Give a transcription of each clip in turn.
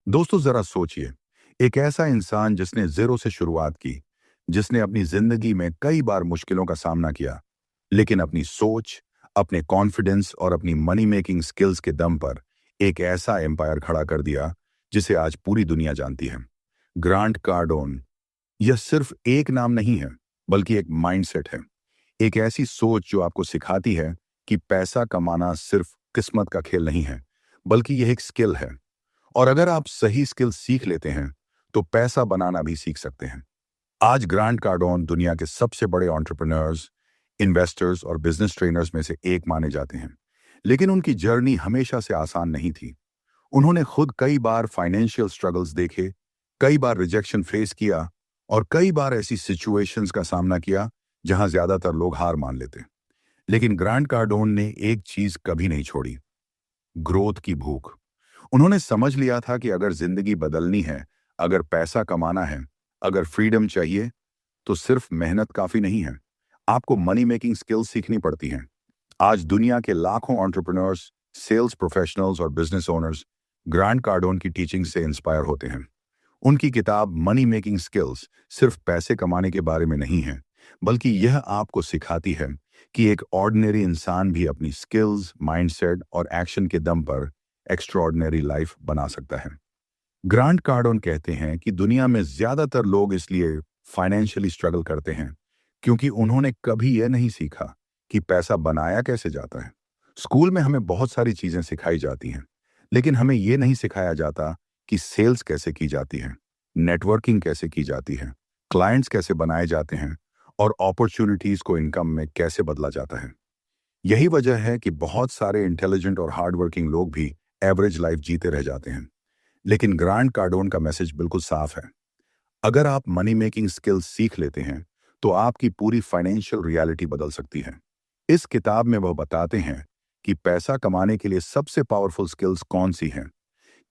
दोस्तों जरा सोचिए, एक ऐसा इंसान जिसने जीरो से शुरुआत की, जिसने अपनी जिंदगी में कई बार मुश्किलों का सामना किया, लेकिन अपनी सोच, अपने कॉन्फिडेंस और अपनी मनी मेकिंग स्किल्स के दम पर एक ऐसा एम्पायर खड़ा कर दिया जिसे आज पूरी दुनिया जानती है। Grant Cardone. यह सिर्फ एक नाम नहीं है, बल्कि एक माइंडसेट है। एक ऐसी सोच जो आपको सिखाती है कि पैसा कमाना सिर्फ किस्मत का खेल नहीं है, बल्कि यह एक स्किल है। और अगर आप सही स्किल सीख लेते हैं तो पैसा बनाना भी सीख सकते हैं। आज ग्रांट कार्डोन दुनिया के सबसे बड़े एंटरप्रेन्योर्स, इन्वेस्टर्स और बिजनेस ट्रेनर्स में से एक माने जाते हैं। लेकिन उनकी जर्नी हमेशा से आसान नहीं थी। उन्होंने खुद कई बार फाइनेंशियल स्ट्रगल्स देखे, कई बार रिजेक्शन फेस किया और कई बार ऐसी सिचुएशंस का सामना किया जहां ज्यादातर लोग हार मान लेते। लेकिन ग्रांट कार्डोन ने एक चीज कभी नहीं छोड़ी, ग्रोथ की भूख। उन्होंने समझ लिया था कि अगर जिंदगी बदलनी है, अगर पैसा कमाना है, अगर फ्रीडम चाहिए, तो सिर्फ मेहनत काफी नहीं है। आपको मनी मेकिंग स्किल्स सीखनी पड़ती हैं। आज दुनिया के लाखों एंटरप्रेन्योर्स, सेल्स प्रोफेशनल्स और बिजनेस ओनर्स ग्रांट कार्डोन की टीचिंग से इंस्पायर होते हैं। उनकी किताब मनी मेकिंग स्किल्स सिर्फ पैसे कमाने के बारे में नहीं है, बल्कि यह आपको सिखाती है कि एक ऑर्डिनरी इंसान भी अपनी स्किल्स, माइंडसेट और एक्शन के दम पर एक्स्ट्रॉर्डिनरी लाइफ बना सकता है। ग्रांट कार्डोन कहते हैं कि दुनिया में ज्यादातर लोग इसलिए फाइनेंशियली स्ट्रगल करते हैं क्योंकि उन्होंने कभी यह नहीं सीखा कि पैसा बनाया कैसे जाता है। स्कूल में हमें बहुत सारी चीजें सिखाई जाती हैं, लेकिन हमें यह नहीं सिखाया जाता कि सेल्स कैसे की जाती है, नेटवर्किंग कैसे की जाती है, क्लाइंट्स कैसे बनाए जाते हैं और अपॉर्चुनिटीज को इनकम में कैसे बदला जाता है। यही वजह है कि बहुत सारे इंटेलिजेंट और हार्ड वर्किंग लोग भी एवरेज लाइफ जीते रह जाते हैं। लेकिन ग्रांट कार्डोन का मैसेज बिल्कुल साफ है। अगर आप मनी मेकिंग स्किल्स सीख लेते हैं तो आपकी पूरी फाइनेंशियल रियलिटी बदल सकती है। इस किताब में वह बताते हैं कि पैसा कमाने के लिए सबसे पावरफुल स्किल्स कौन सी हैं,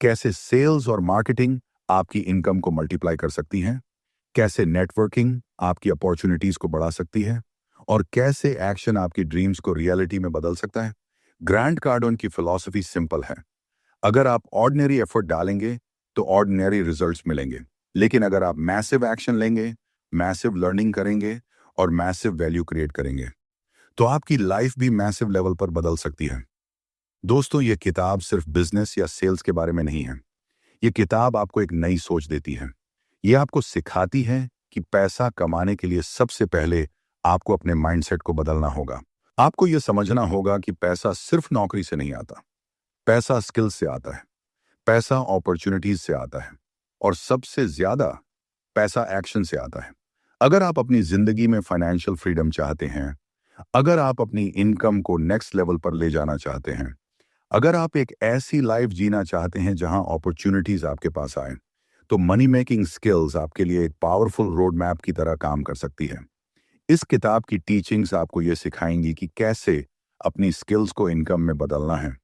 कैसे सेल्स और मार्केटिंग आपकी इनकम को मल्टीप्लाई कर सकती हैं, कैसे नेटवर्किंग आपकी अपॉर्चुनिटीज को बढ़ा सकती है और कैसे एक्शन आपकी ड्रीम्स को रियलिटी में बदल सकता है। ग्रांट कार्डोन की फिलॉसफी सिंपल है। अगर आप ऑर्डिनरी एफर्ट डालेंगे तो ऑर्डिनरी रिजल्ट्स मिलेंगे, लेकिन अगर आप मैसिव एक्शन लेंगे, मैसिव लर्निंग करेंगे और मैसिव वैल्यू क्रिएट करेंगे तो आपकी लाइफ भी मैसिव लेवल पर बदल सकती है। दोस्तों, यह किताब सिर्फ बिजनेस या सेल्स के बारे में नहीं है। यह किताब आपको एक नई सोच देती है। यह आपको सिखाती है कि पैसा कमाने के लिए सबसे पहले आपको अपने माइंडसेट को बदलना होगा। आपको यह समझना होगा कि पैसा सिर्फ नौकरी से नहीं आता, पैसा स्किल्स से आता है, पैसा अपॉर्चुनिटीज से आता है और सबसे ज्यादा पैसा एक्शन से आता है। अगर आप अपनी जिंदगी में फाइनेंशियल फ्रीडम चाहते हैं, अगर आप अपनी इनकम को नेक्स्ट लेवल पर ले जाना चाहते हैं, अगर आप एक ऐसी लाइफ जीना चाहते हैं जहां अपॉर्चुनिटीज आपके पास आए, तो मनी मेकिंग स्किल्स आपके लिए एक पावरफुल रोड मैप की तरह काम कर सकती है। इस किताब की टीचिंग्स आपको यह सिखाएंगी कि कैसे अपनी स्किल्स को इनकम में बदलना है,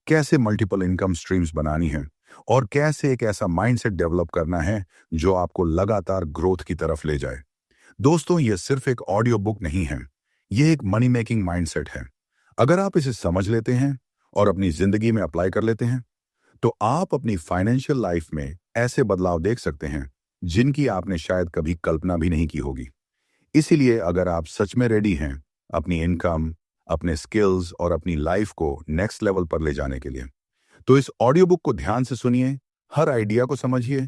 कैसे मल्टीपल इनकम स्ट्रीम्स बनानी है और कैसे एक ऐसा माइंडसेट डेवलप करना है जो आपको लगातार ग्रोथ की तरफ ले जाए। दोस्तों, यह सिर्फ एक ऑडियो बुक नहीं है, यह एक मनी मेकिंग माइंडसेट है। अगर आप इसे समझ लेते हैं और अपनी जिंदगी में अप्लाई कर लेते हैं तो आप अपनी फाइनेंशियल लाइफ में ऐसे बदलाव देख सकते हैं जिनकी आपने शायद कभी कल्पना भी नहीं की होगी। इसीलिए अगर आप सच में रेडी हैं अपनी इनकम, अपने स्किल्स और अपनी लाइफ को नेक्स्ट लेवल पर ले जाने के लिए, तो इस ऑडियो बुक को ध्यान से सुनिए, हर आइडिया को समझिए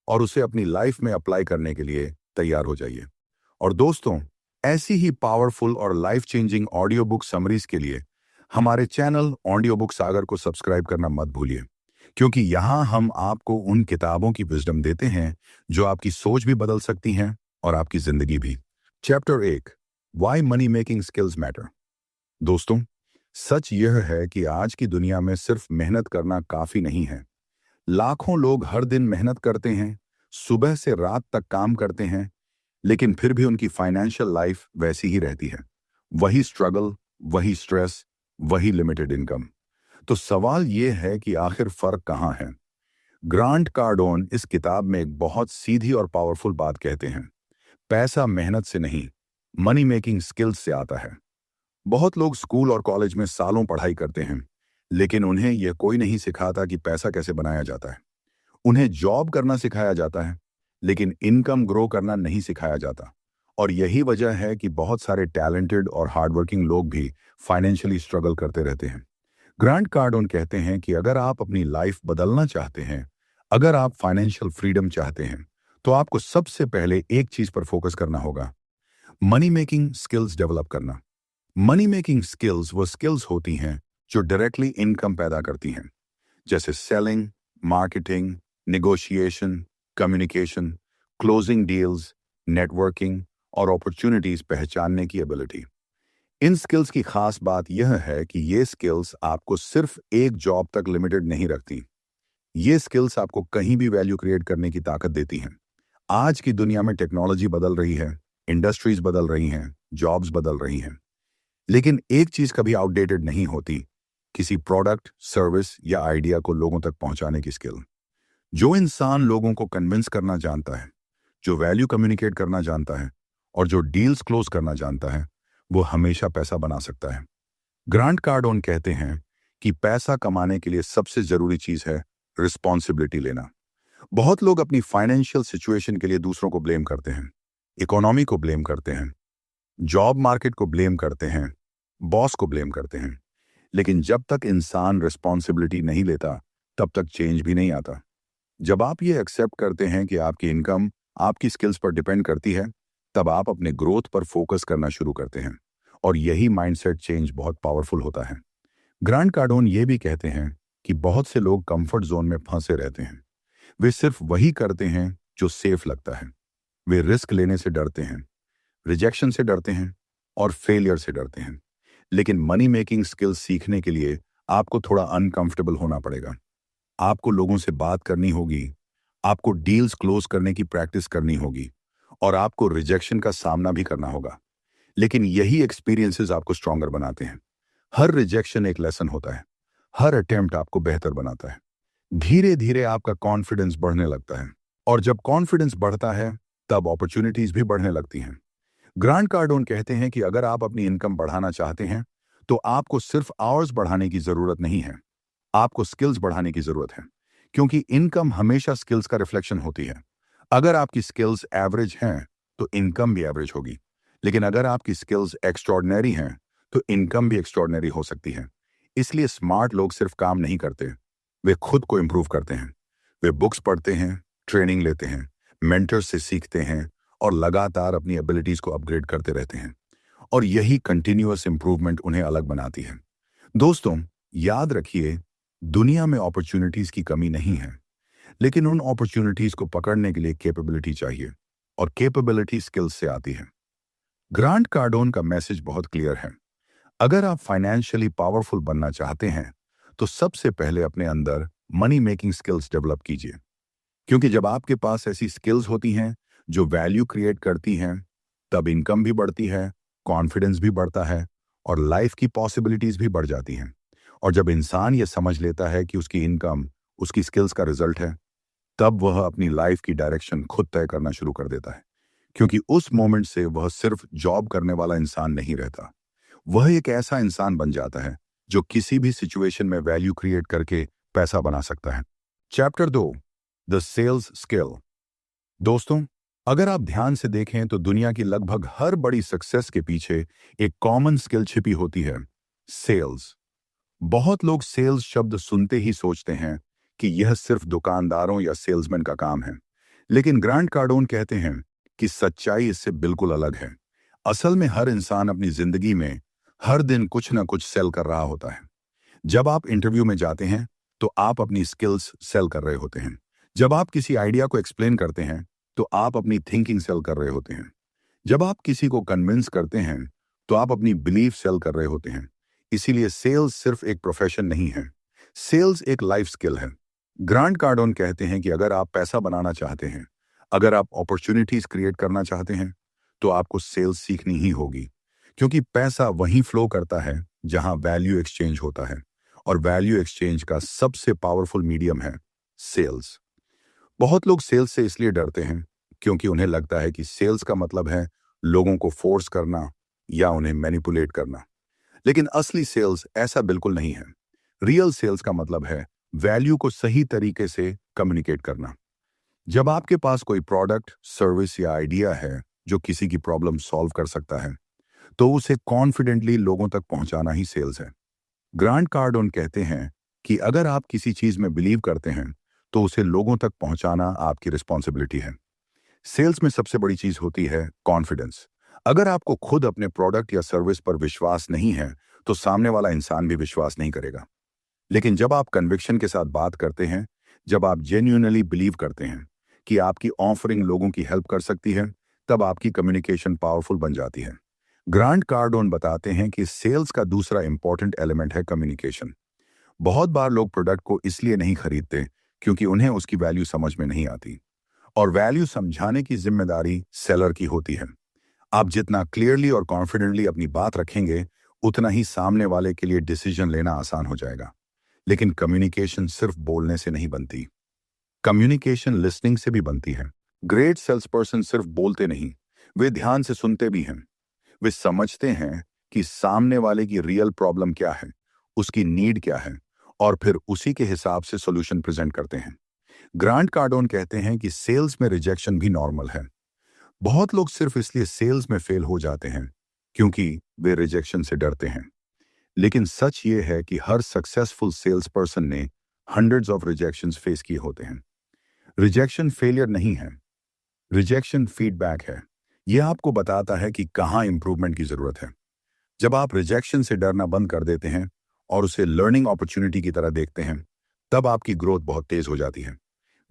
और उसे अपनी लाइफ में अप्लाई करने के लिए तैयार हो जाइए। और दोस्तों, ऐसी ही पावरफुल और life changing audio book summaries के लिए हमारे चैनल ऑडियो बुक सागर को सब्सक्राइब करना मत भूलिए, क्योंकि यहाँ हम आपको उन किताबों की विजडम देते हैं जो आपकी सोच भी बदल सकती हैं और आपकी जिंदगी भी। Chapter 1, why money making skills matter. दोस्तों, सच यह है कि आज की दुनिया में सिर्फ मेहनत करना काफी नहीं है। लाखों लोग हर दिन मेहनत करते हैं, सुबह से रात तक काम करते हैं, लेकिन फिर भी उनकी फाइनेंशियल लाइफ वैसी ही रहती है। वही स्ट्रगल, वही स्ट्रेस, वही लिमिटेड इनकम। तो सवाल यह है कि आखिर फर्क कहां है। ग्रांट कार्डोन इस किताब में एक बहुत सीधी और पावरफुल बात कहते हैं, पैसा मेहनत से नहीं, मनी मेकिंग स्किल्स से आता है। बहुत लोग स्कूल और कॉलेज में सालों पढ़ाई करते हैं, लेकिन उन्हें यह कोई नहीं सिखाता कि पैसा कैसे बनाया जाता है। उन्हें जॉब करना सिखाया जाता है, लेकिन इनकम ग्रो करना नहीं सिखाया जाता। और यही वजह है कि बहुत सारे टैलेंटेड और हार्डवर्किंग लोग भी फाइनेंशियली स्ट्रगल करते रहते हैं। ग्रांट कार्डोन कहते हैं कि अगर आप अपनी लाइफ बदलना चाहते हैं, अगर आप फाइनेंशियल फ्रीडम चाहते हैं, तो आपको सबसे पहले एक चीज पर फोकस करना होगा, मनी मेकिंग स्किल्स डेवलप करना। मनी मेकिंग स्किल्स वो स्किल्स होती हैं जो डायरेक्टली इनकम पैदा करती हैं, जैसे selling, marketing, negotiation, communication, closing deals, networking और अपॉर्चुनिटीज पहचानने की एबिलिटी। इन स्किल्स की खास बात यह है कि ये स्किल्स आपको सिर्फ एक जॉब तक लिमिटेड नहीं रखती। ये स्किल्स आपको कहीं भी वैल्यू क्रिएट करने की ताकत देती हैं। आज की दुनिया में टेक्नोलॉजी बदल रही है, इंडस्ट्रीज बदल रही हैं, जॉब्स बदल रही हैं, लेकिन एक चीज कभी आउटडेटेड नहीं होती, किसी प्रोडक्ट, सर्विस या आइडिया को लोगों तक पहुंचाने की स्किल। जो इंसान लोगों को कन्विंस करना जानता है, जो वैल्यू कम्युनिकेट करना जानता है और जो डील्स क्लोज करना जानता है, वो हमेशा पैसा बना सकता है। ग्रांट कार्डोन कहते हैं कि पैसा कमाने के लिए सबसे जरूरी चीज है रिस्पॉन्सिबिलिटी लेना। बहुत लोग अपनी फाइनेंशियल सिचुएशन के लिए दूसरों को ब्लेम करते हैं, इकोनॉमी को ब्लेम करते हैं, जॉब मार्केट को ब्लेम करते हैं, बॉस को ब्लेम करते हैं, लेकिन जब तक इंसान रिस्पॉन्सिबिलिटी नहीं लेता, तब तक चेंज भी नहीं आता। जब आप ये एक्सेप्ट करते हैं कि आपकी इनकम आपकी स्किल्स पर डिपेंड करती है, तब आप अपने ग्रोथ पर फोकस करना शुरू करते हैं, और यही माइंडसेट चेंज बहुत पावरफुल होता है। ग्रांट कार्डोन ये भी कहते हैं कि बहुत से लोग कंफर्ट जोन में फंसे रहते हैं। वे सिर्फ वही करते हैं जो सेफ लगता है। वे रिस्क लेने से डरते हैं, रिजेक्शन से डरते हैं और फेलियर से डरते हैं। लेकिन मनी मेकिंग स्किल्स सीखने के लिए आपको थोड़ा अनकंफर्टेबल होना पड़ेगा। आपको लोगों से बात करनी होगी, आपको डील्स क्लोज करने की प्रैक्टिस करनी होगी और आपको रिजेक्शन का सामना भी करना होगा। लेकिन यही एक्सपीरियंसेस आपको स्ट्रॉन्गर बनाते हैं। हर रिजेक्शन एक लेसन होता है, हर अटेम्प्ट आपको बेहतर बनाता है। धीरे धीरे आपका कॉन्फिडेंस बढ़ने लगता है, और जब कॉन्फिडेंस बढ़ता है, तब अपॉर्चुनिटीज भी बढ़ने लगती हैं। ग्रांट कार्डोन कहते हैं कि अगर आप अपनी इनकम बढ़ाना चाहते हैं, तो आपको सिर्फ आवर्स बढ़ाने की जरूरत नहीं है, आपको स्किल्स बढ़ाने की जरूरत है, क्योंकि इनकम हमेशा स्किल्स का रिफ्लेक्शन होती है। अगर आपकी स्किल्स एवरेज हैं, तो इनकम भी एवरेज होगी, लेकिन अगर आपकी स्किल्स एक्स्ट्रॉर्डिनरी हैं, तो इनकम भी एक्स्ट्रॉर्डिनरी हो सकती है। इसलिए स्मार्ट लोग सिर्फ काम नहीं करते, वे खुद को इंप्रूव करते हैं। वे बुक्स पढ़ते हैं, ट्रेनिंग लेते हैं, मेंटर से सीखते हैं और लगातार अपनी एबिलिटीज को अपग्रेड करते रहते हैं, और यही कंटिन्यूअस इंप्रूवमेंट उन्हें अलग बनाती है। दोस्तों, याद रखिए, दुनिया में अपॉर्चुनिटीज की कमी नहीं है, लेकिन उन अपॉर्चुनिटीज को पकड़ने के लिए कैपेबिलिटी चाहिए, और कैपेबिलिटी स्किल्स से आती है। ग्रांट कार्डोन का मैसेज बहुत क्लियर है। अगर आप फाइनेंशियली पावरफुल बनना चाहते हैं, तो सबसे पहले अपने अंदर मनी मेकिंग स्किल्स डेवलप कीजिए, क्योंकि जब आपके पास ऐसी स्किल्स होती हैं जो वैल्यू क्रिएट करती हैं, तब इनकम भी बढ़ती है, कॉन्फिडेंस भी बढ़ता है और लाइफ की पॉसिबिलिटीज भी बढ़ जाती हैं। और जब इंसान ये समझ लेता है कि उसकी इनकम उसकी स्किल्स का रिजल्ट है, तब वह अपनी लाइफ की डायरेक्शन खुद तय करना शुरू कर देता है, क्योंकि उस मोमेंट से वह सिर्फ जॉब करने वाला इंसान नहीं रहता, वह एक ऐसा इंसान बन जाता है जो किसी भी सिचुएशन में वैल्यू क्रिएट करके पैसा बना सकता है। Chapter 2, the sales skill. दोस्तों, अगर आप ध्यान से देखें तो दुनिया की लगभग हर बड़ी सक्सेस के पीछे एक कॉमन स्किल छिपी होती है, सेल्स। बहुत लोग सेल्स शब्द सुनते ही सोचते हैं कि यह सिर्फ दुकानदारों या सेल्समैन का काम है, लेकिन ग्रांट कार्डोन कहते हैं कि सच्चाई इससे बिल्कुल अलग है। असल में हर इंसान अपनी जिंदगी में हर दिन कुछ ना कुछ सेल कर रहा होता है। जब आप इंटरव्यू में जाते हैं, तो आप अपनी स्किल्स सेल कर रहे होते हैं। जब आप किसी आइडिया को एक्सप्लेन करते हैं, तो आप अपनी थिंकिंग सेल कर रहे होते हैं। जब आप किसी को कन्विंस करते हैं, तो आप अपनी बिलीफ सेल कर रहे होते हैं। इसीलिए सेल्स सिर्फ एक प्रोफेशन नहीं है, सेल्स एक लाइफ स्किल है। ग्रांट कार्डोन कहते हैं कि अगर आप पैसा बनाना चाहते हैं, अगर आप अपॉर्चुनिटीज क्रिएट करना चाहते हैं, तो आपको सेल्स सीखनी ही होगी, क्योंकि पैसा वहीं फ्लो करता है जहां वैल्यू एक्सचेंज होता है, और वैल्यू एक्सचेंज का सबसे पावरफुल मीडियम है सेल्स। बहुत लोग सेल्स से इसलिए डरते हैं क्योंकि उन्हें लगता है कि सेल्स का मतलब है लोगों को फोर्स करना या उन्हें मैनिपुलेट करना, लेकिन असली सेल्स ऐसा बिल्कुल नहीं है। रियल सेल्स का मतलब है वैल्यू को सही तरीके से कम्युनिकेट करना। जब आपके पास कोई प्रोडक्ट, सर्विस या आइडिया है जो किसी की प्रॉब्लम सॉल्व कर सकता है, तो उसे कॉन्फिडेंटली लोगों तक पहुंचाना ही सेल्स है। ग्रांट कार्डोन कहते हैं कि अगर आप किसी चीज में बिलीव करते हैं, तो उसे लोगों तक पहुंचाना आपकी रिस्पॉन्सिबिलिटी है। सेल्स में सबसे बड़ी चीज होती है कॉन्फिडेंस। अगर आपको खुद अपने प्रोडक्ट या सर्विस पर विश्वास नहीं है, तो सामने वाला इंसान भी विश्वास नहीं करेगा। लेकिन जब आप कन्विक्शन के साथ बात करते हैं, जब आप जेन्युइनली बिलीव करते हैं कि आपकी ऑफरिंग लोगों की हेल्प कर सकती है, तब आपकी कम्युनिकेशन पावरफुल बन जाती है। ग्रांट कार्डोन बताते हैं कि सेल्स का दूसरा इंपॉर्टेंट एलिमेंट है कम्युनिकेशन। बहुत बार लोग प्रोडक्ट को इसलिए नहीं खरीदते क्योंकि उन्हें उसकी वैल्यू समझ में नहीं आती, और वैल्यू समझाने की जिम्मेदारी सेलर की होती है। आप जितना क्लियरली और कॉन्फिडेंटली अपनी बात रखेंगे, उतना ही सामने वाले के लिए डिसीजन लेना आसान हो जाएगा। लेकिन कम्युनिकेशन सिर्फ बोलने से नहीं बनती, कम्युनिकेशन लिसनिंग से भी बनती है। ग्रेट सेल्स पर्सन सिर्फ बोलते नहीं, वे ध्यान से सुनते भी हैं। वे समझते हैं कि सामने वाले की रियल प्रॉब्लम क्या है, उसकी नीड क्या है, और फिर उसी के हिसाब से सॉल्यूशन प्रेजेंट करते हैं। ग्रांट कार्डोन कहते हैं कि सेल्स में रिजेक्शन भी नॉर्मल है। बहुत लोग सिर्फ इसलिए सेल्स में फेल हो जाते हैं क्योंकि वे रिजेक्शन से डरते हैं। लेकिन सच ये है कि हर सक्सेसफुल सेल्स पर्सन ने हंड्रेड्स ऑफ रिजेक्शंस फेस किए होते हैं। रिजेक्शन फेलियर नहीं है, रिजेक्शन फीडबैक है। यह आपको बताता है कि कहाँ इंप्रूवमेंट की जरूरत है। जब आप रिजेक्शन से डरना बंद कर देते हैं और उसे लर्निंग अपॉर्चुनिटी की तरह देखते हैं, तब आपकी ग्रोथ बहुत तेज हो जाती है।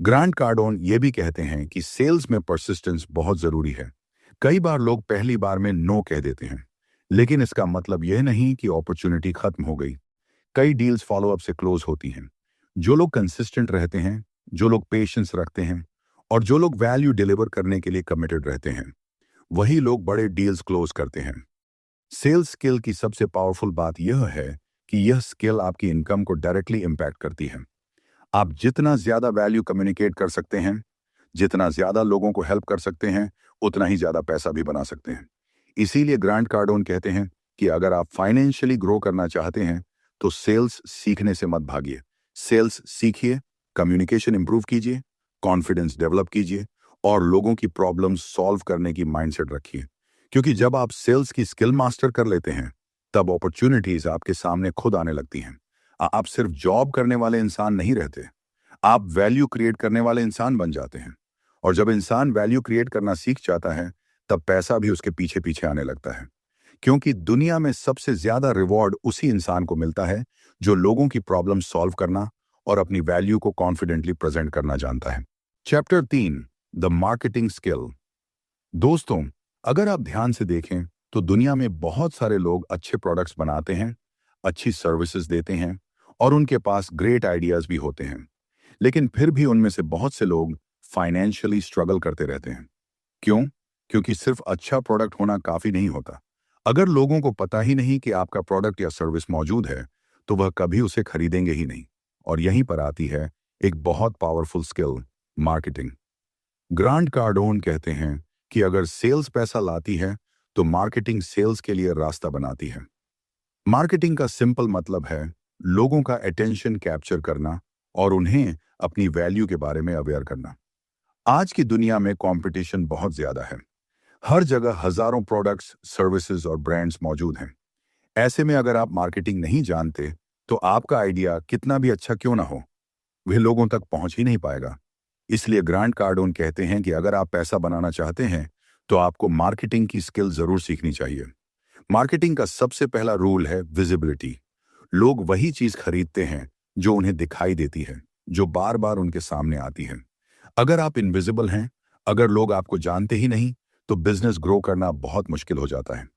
ग्रांट कार्डोन ये भी कहते हैं कि सेल्स में परसिस्टेंस बहुत जरूरी है। कई बार लोग पहली बार में नो कह देते हैं, लेकिन इसका मतलब यह नहीं कि अपॉर्चुनिटी खत्म हो गई। कई डील्स फॉलोअप से क्लोज होती हैं। जो लोग कंसिस्टेंट रहते हैं, जो लोग पेशेंस रखते हैं, और जो लोग वैल्यू डिलीवर करने के लिए कमिटेड रहते हैं, वही लोग बड़े डील्स क्लोज करते हैं। सेल्स स्किल की सबसे पावरफुल बात यह है कि यह स्किल आपकी इनकम को डायरेक्टली इंपैक्ट करती है। आप जितना ज्यादा वैल्यू कम्युनिकेट कर सकते हैं, जितना ज्यादा लोगों को हेल्प कर सकते हैं, उतना ही ज्यादा पैसा भी बना सकते हैं। इसीलिए ग्रांट कार्डोन कहते हैं कि अगर आप फाइनेंशियली ग्रो करना चाहते हैं, तो सेल्स सीखने से मत भागिए। सेल्स सीखिए, कम्युनिकेशन इंप्रूव कीजिए, कॉन्फिडेंस डेवलप कीजिए, और लोगों की प्रॉब्लम सॉल्व करने की माइंडसेट रखिए। क्योंकि जब आप सेल्स की स्किल मास्टर कर लेते हैं, तब अपॉर्चुनिटीज आपके सामने खुद आने लगती हैं। आप सिर्फ जॉब करने वाले इंसान नहीं रहते, आप वैल्यू क्रिएट करने वाले इंसान बन जाते हैं। और जब इंसान वैल्यू क्रिएट करना सीख जाता है, तब पैसा भी उसके पीछे पीछे आने लगता है। क्योंकि दुनिया में सबसे ज्यादा रिवॉर्ड उसी इंसान को मिलता है जो लोगों की प्रॉब्लम सॉल्व करना और अपनी वैल्यू को कॉन्फिडेंटली प्रेजेंट करना जानता है। Chapter 3, the marketing skill. दोस्तों, अगर आप ध्यान से देखें, तो दुनिया में बहुत सारे लोग अच्छे प्रोडक्ट्स बनाते हैं, अच्छी सर्विसेज देते हैं, और उनके पास ग्रेट आइडियाज भी होते हैं। लेकिन फिर भी उनमें से बहुत से लोग फाइनेंशियली स्ट्रगल करते रहते हैं। क्यों? क्योंकि सिर्फ अच्छा प्रोडक्ट होना काफी नहीं होता। अगर लोगों को पता ही नहीं कि आपका प्रोडक्ट या सर्विस मौजूद है, तो वह कभी उसे खरीदेंगे ही नहीं। और यहीं पर आती है एक बहुत powerful skill, marketing. Grant Cardone कहते हैं कि अगर सेल्स पैसा लाती है, तो मार्केटिंग सेल्स के लिए रास्ता बनाती है। मार्केटिंग का सिंपल मतलब है लोगों का अटेंशन कैप्चर करना और उन्हें अपनी वैल्यू के बारे में अवेयर करना। आज की दुनिया में कंपटीशन बहुत ज्यादा है। हर जगह हजारों प्रोडक्ट्स, सर्विसेज और ब्रांड्स मौजूद हैं। ऐसे में अगर आप मार्केटिंग नहीं जानते, तो आपका आइडिया कितना भी अच्छा क्यों ना हो, वह लोगों तक पहुंच ही नहीं पाएगा। इसलिए ग्रांट कार्डोन कहते हैं कि अगर आप पैसा बनाना चाहते हैं, तो आपको मार्केटिंग की स्किल जरूर सीखनी चाहिए। मार्केटिंग का सबसे पहला रूल है विजिबिलिटी। लोग वही चीज खरीदते हैं जो उन्हें दिखाई देती है, जो बार बार उनके सामने आती है। अगर आप इनविजिबल हैं, अगर लोग आपको जानते ही नहीं, तो बिजनेस ग्रो करना बहुत मुश्किल हो जाता है।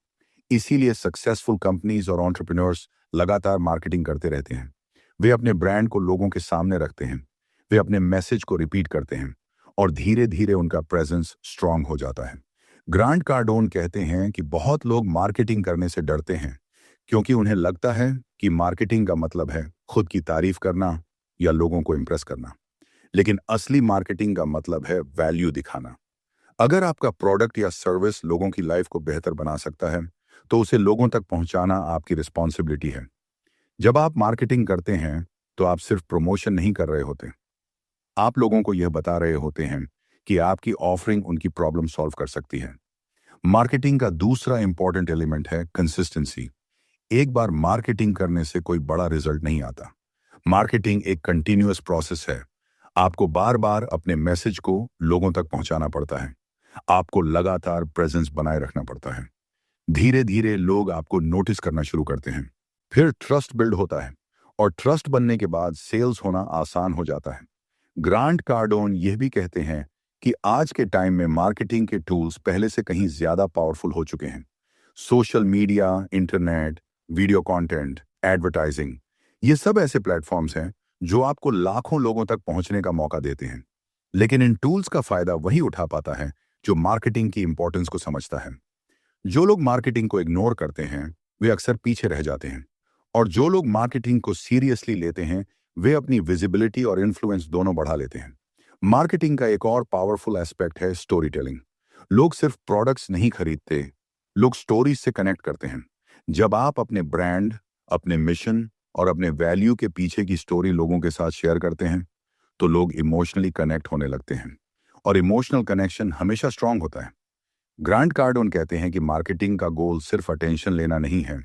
इसीलिए सक्सेसफुल कंपनीज और एंटरप्रेन्योर्स लगातार मार्केटिंग करते रहते हैं। वे अपने ब्रांड को लोगों के सामने रखते हैं, वे अपने मैसेज को रिपीट करते हैं, और धीरे धीरे उनका प्रेजेंस स्ट्रांग हो जाता है। ग्रांट कार्डोन कहते हैं कि बहुत लोग मार्केटिंग करने से डरते हैं क्योंकि उन्हें लगता है कि मार्केटिंग का मतलब है खुद की तारीफ करना या लोगों को इंप्रेस करना। लेकिन असली मार्केटिंग का मतलब है वैल्यू दिखाना। अगर आपका प्रोडक्ट या सर्विस लोगों की लाइफ को बेहतर बना सकता है, तो उसे लोगों तक पहुंचाना आपकी रिस्पॉन्सिबिलिटी है। जब आप मार्केटिंग करते हैं, तो आप सिर्फ प्रमोशन नहीं कर रहे होते, आप लोगों को यह बता रहे होते हैं कि आपकी ऑफरिंग उनकी प्रॉब्लम सॉल्व कर सकती है। मार्केटिंग का दूसरा इंपॉर्टेंट एलिमेंट है कंसिस्टेंसी। एक बार मार्केटिंग करने से कोई बड़ा रिजल्ट नहीं आता। मार्केटिंग एक कंटिन्यूअस प्रोसेस है। आपको बार बार अपने मैसेज को लोगों तक पहुंचाना पड़ता है। आपको लगातार प्रेजेंस बनाए रखना पड़ता है। धीरे धीरे लोग आपको नोटिस करना शुरू करते हैं। फिर ट्रस्ट बिल्ड होता है और ट्रस्ट बनने के बाद सेल्स होना आसान हो जाता है। ग्रांट कार्डोन यह भी कहते हैं कि आज के टाइम में मार्केटिंग के टूल्स पहले से कहीं ज्यादा पावरफुल हो चुके हैं। Social media, internet, video content, advertising, ये सब ऐसे प्लेटफॉर्म्स हैं जो आपको लाखों लोगों तक पहुंचने का मौका देते हैं। लेकिन इन टूल्स का फायदा वही उठा पाता है जो मार्केटिंग की इंपॉर्टेंस को समझता है। जो लोग मार्केटिंग को इग्नोर करते हैं वे अक्सर पीछे रह जाते हैं, और जो लोग मार्केटिंग को सीरियसली लेते हैं वे अपनी विजिबिलिटी और इन्फ्लुएंस दोनों बढ़ा लेते हैं। मार्केटिंग का एक और पावरफुल एस्पेक्ट है स्टोरी टेलिंग। लोग सिर्फ प्रोडक्ट्स नहीं खरीदते, लोग स्टोरीज से कनेक्ट करते हैं। जब आप अपने ब्रांड, अपने मिशन और अपने वैल्यू के पीछे की स्टोरी लोगों के साथ शेयर करते हैं तो लोग इमोशनली कनेक्ट होने लगते हैं, और इमोशनल कनेक्शन हमेशा स्ट्रांग होता है। ग्रांट कार्डोन कहते हैं कि मार्केटिंग का गोल सिर्फ अटेंशन लेना नहीं है,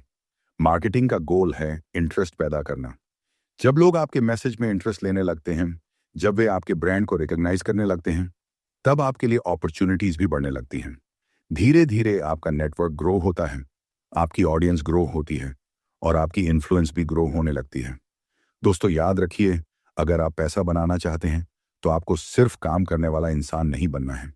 मार्केटिंग का गोल है इंटरेस्ट पैदा करना। जब लोग आपके मैसेज में इंटरेस्ट लेने लगते हैं, जब वे आपके ब्रांड को रिकॉग्नाइज करने लगते हैं, तब आपके लिए अपॉर्चुनिटीज भी बढ़ने लगती हैं। धीरे धीरे आपका नेटवर्क ग्रो होता है, आपकी ऑडियंस ग्रो होती है और आपकी इन्फ्लुएंस भी ग्रो होने लगती है। दोस्तों याद रखिए, अगर आप पैसा बनाना चाहते हैं तो आपको सिर्फ काम करने वाला इंसान नहीं बनना है,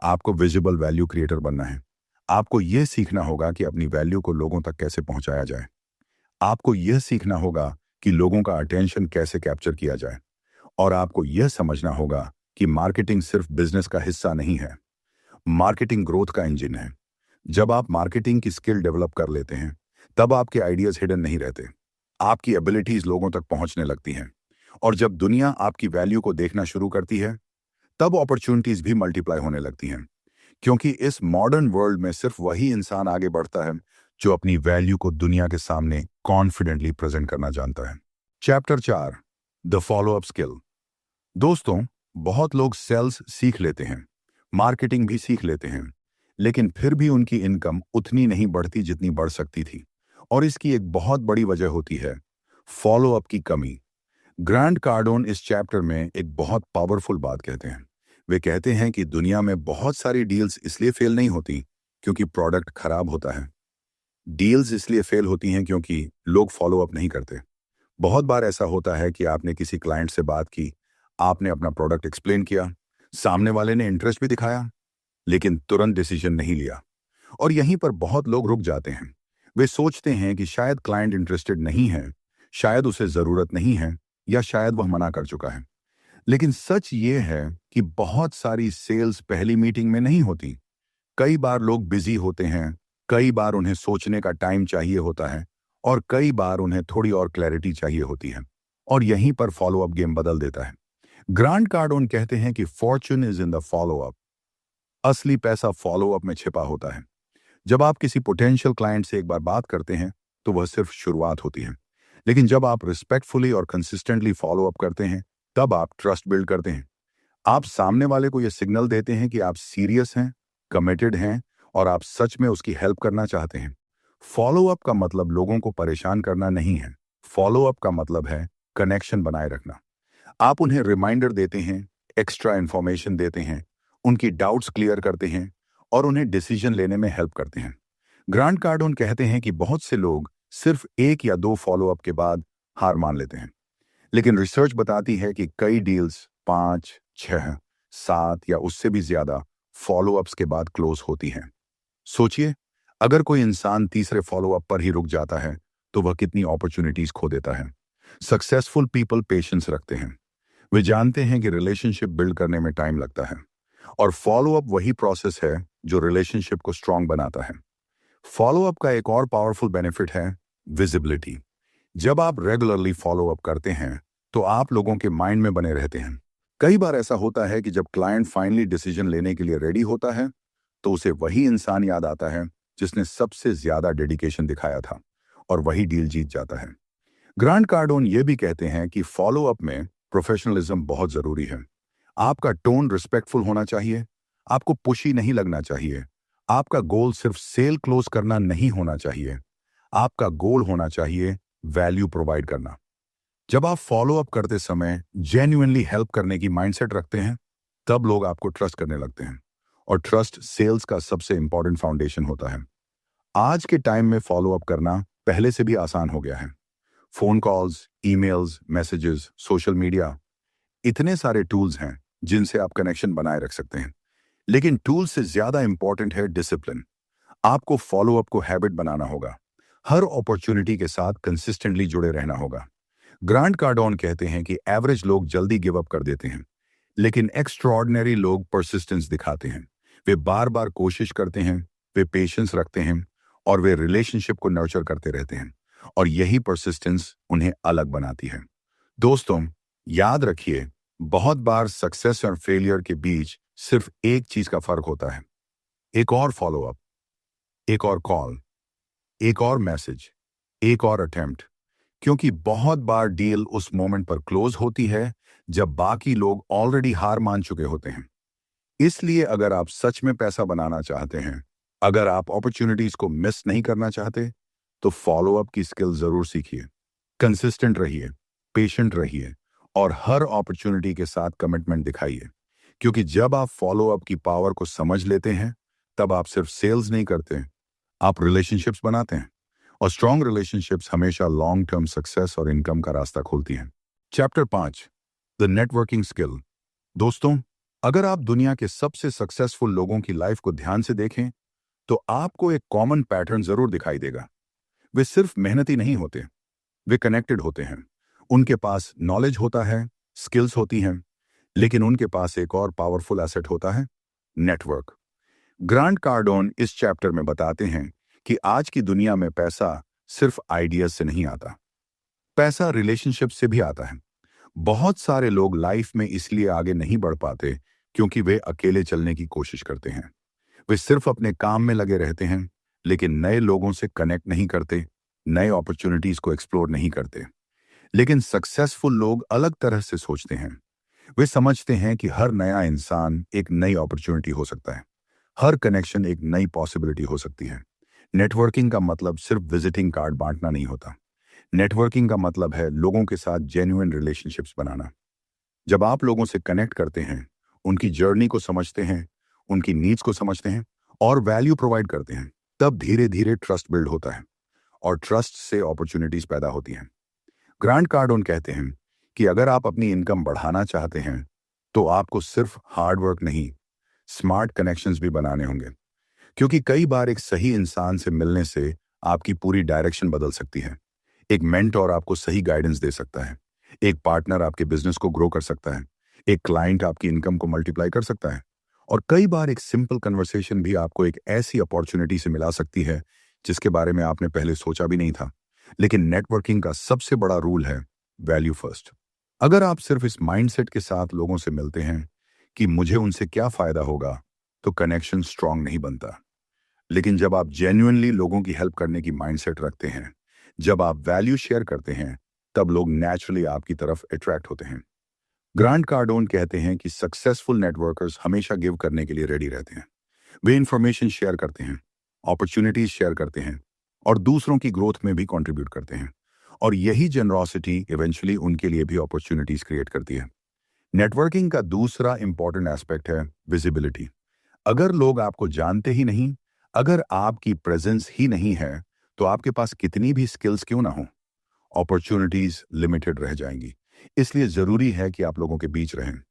आपको विजिबल वैल्यू क्रिएटर बनना है। आपको यह सीखना होगा कि अपनी वैल्यू को लोगों तक कैसे पहुंचाया जाए। आपको यह सीखना होगा कि लोगों का अटेंशन कैसे कैप्चर किया जाए, और आपको यह समझना होगा कि मार्केटिंग सिर्फ बिजनेस का हिस्सा नहीं है, मार्केटिंग ग्रोथ का इंजन है। जब आप मार्केटिंग की स्किल डेवलप कर लेते हैं तब आपके आइडियाज हिडन नहीं रहते, आपकी एबिलिटीज लोगों तक पहुंचने लगती हैं, और जब दुनिया आपकी वैल्यू को देखना शुरू करती है तब अपॉर्चुनिटीज भी मल्टीप्लाई होने लगती हैं। क्योंकि इस मॉडर्न वर्ल्ड में सिर्फ वही इंसान आगे बढ़ता है जो अपनी वैल्यू को दुनिया के सामने कॉन्फिडेंटली प्रेजेंट करना जानता है। Chapter 4, the follow up skill. दोस्तों, बहुत लोग सेल्स सीख लेते हैं, मार्केटिंग भी सीख लेते हैं, लेकिन फिर भी उनकी इनकम उतनी नहीं बढ़ती जितनी बढ़ सकती थी, और इसकी एक बहुत बड़ी वजह होती है फॉलो अप की कमी। ग्रांट कार्डोन इस चैप्टर में एक बहुत पावरफुल बात कहते हैं। वे कहते हैं कि दुनिया में बहुत सारी डील्स इसलिए फेल नहीं होती क्योंकि प्रोडक्ट खराब होता है, डील्स इसलिए फेल होती हैं क्योंकि लोग फॉलो अप नहीं करते। बहुत बार ऐसा होता है कि आपने किसी क्लाइंट से बात की, आपने अपना प्रोडक्ट एक्सप्लेन किया, सामने वाले ने इंटरेस्ट भी दिखाया, लेकिन तुरंत डिसीजन नहीं लिया, और यहीं पर बहुत लोग रुक जाते हैं। वे सोचते हैं कि शायद क्लाइंट इंटरेस्टेड नहीं है, शायद उसे जरूरत नहीं है, या शायद वह मना कर चुका है। लेकिन सच ये है कि बहुत सारी सेल्स पहली मीटिंग में नहीं होती। कई बार लोग बिजी होते हैं, कई बार उन्हें सोचने का टाइम चाहिए होता है, और कई बार उन्हें थोड़ी और क्लैरिटी चाहिए होती है, और यहीं पर फॉलो अप गेम बदल देता है। ग्रांट कार्डोन कहते हैं कि Fortune is in the follow up. असली पैसा फॉलो अप में छिपा होता है। जब आप किसी पोटेंशियल क्लाइंट से एक बार बात करते हैं तो वह सिर्फ शुरुआत होती है, लेकिन जब आप रिस्पेक्टफुली और कंसिस्टेंटली फॉलो अप करते हैं तब आप ट्रस्ट बिल्ड करते हैं। आप सामने वाले को यह सिग्नल देते हैं कि आप सीरियस हैं, कमिटेड हैं, और आप सच में उसकी हेल्प करना चाहते हैं। फॉलो अप का मतलब लोगों को परेशान करना नहीं है, फॉलो अप का मतलब है कनेक्शन बनाए रखना। आप उन्हें रिमाइंडर देते हैं, एक्स्ट्रा इंफॉर्मेशन देते हैं, उनकी डाउट्स क्लियर करते हैं, और उन्हें डिसीजन लेने में हेल्प करते हैं। ग्रांट कार्डोन कहते हैं कि बहुत से लोग सिर्फ 1 या 2 फॉलो अप के बाद हार मान लेते हैं, लेकिन रिसर्च बताती है कि कई डील्स 5, 6, 7 या उससे भी ज्यादा फॉलो अप्स के बाद क्लोज होती हैं। सोचिए, अगर कोई इंसान तीसरे फॉलो अप पर ही रुक जाता है तो वह कितनी अपॉर्चुनिटीज खो देता है। सक्सेसफुल पीपल पेशेंस रखते हैं। वे जानते हैं कि रिलेशनशिप बिल्ड करने में टाइम लगता है, और फॉलो अप वही प्रोसेस है जो रिलेशनशिप को स्ट्रांग बनाता है। फॉलो अप का एक और पावरफुल बेनिफिट है विजिबिलिटी। जब आप रेगुलरली फॉलो अप करते हैं तो आप लोगों के माइंड में बने रहते हैं। कई बार ऐसा होता है कि जब क्लाइंट फाइनली डिसीजन लेने के लिए रेडी होता है तो उसे वही इंसान याद आता है जिसने सबसे ज्यादा डेडिकेशन दिखाया था, और वही डील जीत जाता है। ग्रांट कार्डोन ये भी कहते हैं कि फॉलो अप में प्रोफेशनलिज्म बहुत जरूरी है। आपका टोन रिस्पेक्टफुल होना चाहिए, आपको पुशी नहीं लगना चाहिए, आपका गोल सिर्फ सेल क्लोज करना नहीं होना चाहिए, आपका गोल होना चाहिए वैल्यू प्रोवाइड करना। जब आप फॉलो अप करते समय जेन्युइनली हेल्प करने की माइंडसेट रखते हैं, तब लोग आपको ट्रस्ट करने लगते हैं, और ट्रस्ट सेल्स का सबसे इंपॉर्टेंट फाउंडेशन होता है। आज के टाइम में फॉलो अप करना पहले से भी आसान हो गया है। Phone calls, emails, messages, social media, इतने सारे टूल्स हैं जिनसे आप कनेक्शन बनाए रख सकते हैं। लेकिन टूल से ज्यादा इंपॉर्टेंट है डिसिप्लिन। आपको फॉलो अप को हैबिट बनाना होगा। हर अपॉर्चुनिटी के साथ कंसिस्टेंटली जुड़े रहना होगा। ग्रांट कार्डोन कहते हैं कि एवरेज लोग जल्दी गिव अप कर देते हैं, लेकिन एक्स्ट्रॉर्डिनरी लोग परसिस्टेंस दिखाते हैं। वे बार बार कोशिश करते हैं, वे पेशेंस रखते हैं, और वे रिलेशनशिप को नर्चर करते रहते हैं। और यही परसिस्टेंस उन्हें अलग बनाती है। दोस्तों, याद रखिए, बहुत बार सक्सेस और फेलियर के बीच सिर्फ एक चीज का फर्क होता है। एक और फॉलो अप, एक और कॉल, एक और मैसेज, एक और अटेम्प्ट। क्योंकि बहुत बार डील उस मोमेंट पर क्लोज होती है जब बाकी लोग ऑलरेडी हार मान चुके होते हैं। इसलिए अगर आप सच में पैसा बनाना चाहते हैं, अगर आप अपॉर्चुनिटीज को मिस नहीं करना चाहते, तो फॉलो अप की स्किल जरूर सीखिए। कंसिस्टेंट रहिए, पेशेंट रहिए, और हर अपॉर्चुनिटी के साथ कमिटमेंट दिखाइए। क्योंकि जब आप फॉलो अप की पावर को समझ लेते हैं, तब आप सिर्फ सेल्स नहीं करते, आप रिलेशनशिप्स बनाते हैं। और स्ट्रॉन्ग रिलेशनशिप्स हमेशा लॉन्ग टर्म सक्सेस और इनकम का रास्ता खोलती हैं। Chapter 5, the networking skill. दोस्तों, अगर आप दुनिया के सबसे सक्सेसफुल लोगों की लाइफ को ध्यान से देखें, तो आपको एक कॉमन पैटर्न जरूर दिखाई देगा। वे सिर्फ मेहनती नहीं होते, वे कनेक्टेड होते हैं। उनके पास नॉलेज होता है, स्किल्स होती हैं, लेकिन उनके पास एक और पावरफुल एसेट होता है, नेटवर्क। ग्रांट कार्डोन इस चैप्टर में बताते हैं कि आज की दुनिया में पैसा सिर्फ आइडियाज से नहीं आता, पैसा रिलेशनशिप से भी आता है। बहुत सारे लोग लाइफ में इसलिए आगे नहीं बढ़ पाते क्योंकि वे अकेले चलने की कोशिश करते हैं। वे सिर्फ अपने काम में लगे रहते हैं, लेकिन नए लोगों से कनेक्ट नहीं करते, नए अपॉर्चुनिटीज को एक्सप्लोर नहीं करते। लेकिन सक्सेसफुल लोग अलग तरह से सोचते हैं। वे समझते हैं कि हर नया इंसान एक नई अपॉर्चुनिटी हो सकता है, हर कनेक्शन एक नई पॉसिबिलिटी हो सकती है। नेटवर्किंग का मतलब सिर्फ विजिटिंग कार्ड बांटना नहीं होता। नेटवर्किंग का मतलब है लोगों के साथ जेन्युइन रिलेशनशिप्स बनाना। जब आप लोगों से कनेक्ट करते हैं, उनकी जर्नी को समझते हैं, उनकी नीड्स को समझते हैं, और वैल्यू प्रोवाइड करते हैं, तब धीरे धीरे ट्रस्ट बिल्ड होता है, और ट्रस्ट से अपॉर्चुनिटीज पैदा होती हैं। ग्रांट कार्डोन कहते हैं कि अगर आप अपनी इनकम बढ़ाना चाहते हैं, तो आपको सिर्फ हार्ड वर्क नहीं, स्मार्ट कनेक्शंस भी बनाने होंगे। क्योंकि कई बार एक सही इंसान से मिलने से आपकी पूरी डायरेक्शन बदल सकती है। एक मेंटोर आपको सही गाइडेंस दे सकता है, एक पार्टनर आपके बिजनेस को ग्रो कर सकता है, एक क्लाइंट आपकी इनकम को मल्टीप्लाई कर सकता है, और कई बार एक सिंपल कन्वर्सेशन भी आपको एक ऐसी अपॉर्चुनिटी से मिला सकती है जिसके बारे में आपने पहले सोचा भी नहीं था। लेकिन नेटवर्किंग का सबसे बड़ा रूल है वैल्यू फर्स्ट। अगर आप सिर्फ इस माइंडसेट के साथ लोगों से मिलते हैं कि मुझे उनसे क्या फायदा होगा, तो कनेक्शन स्ट्रांग नहीं बनता। लेकिन जब आप जेन्युइनली लोगों की हेल्प करने की माइंडसेट रखते हैं, जब आप वैल्यू शेयर करते हैं, तब लोग नेचुरली आपकी तरफ अट्रैक्ट होते हैं। ग्रांट कार्डोन कहते हैं कि सक्सेसफुल नेटवर्कर्स हमेशा गिव करने के लिए रेडी रहते हैं। वे इंफॉर्मेशन शेयर करते हैं, अपॉर्चुनिटीज शेयर करते हैं, और दूसरों की ग्रोथ में भी कंट्रीब्यूट करते हैं। और यही जेनरॉसिटी इवेंचुअली उनके लिए भी अपॉर्चुनिटीज क्रिएट करती है। नेटवर्किंग का दूसरा इंपॉर्टेंट एस्पेक्ट है विजिबिलिटी। अगर लोग आपको जानते ही नहीं, अगर आपकी प्रेजेंस ही नहीं है, तो आपके पास कितनी भी स्किल्स क्यों ना हो, अपॉर्चुनिटीज लिमिटेड रह जाएंगी। इसलिए जरूरी है कि आप लोगों के बीच रहें,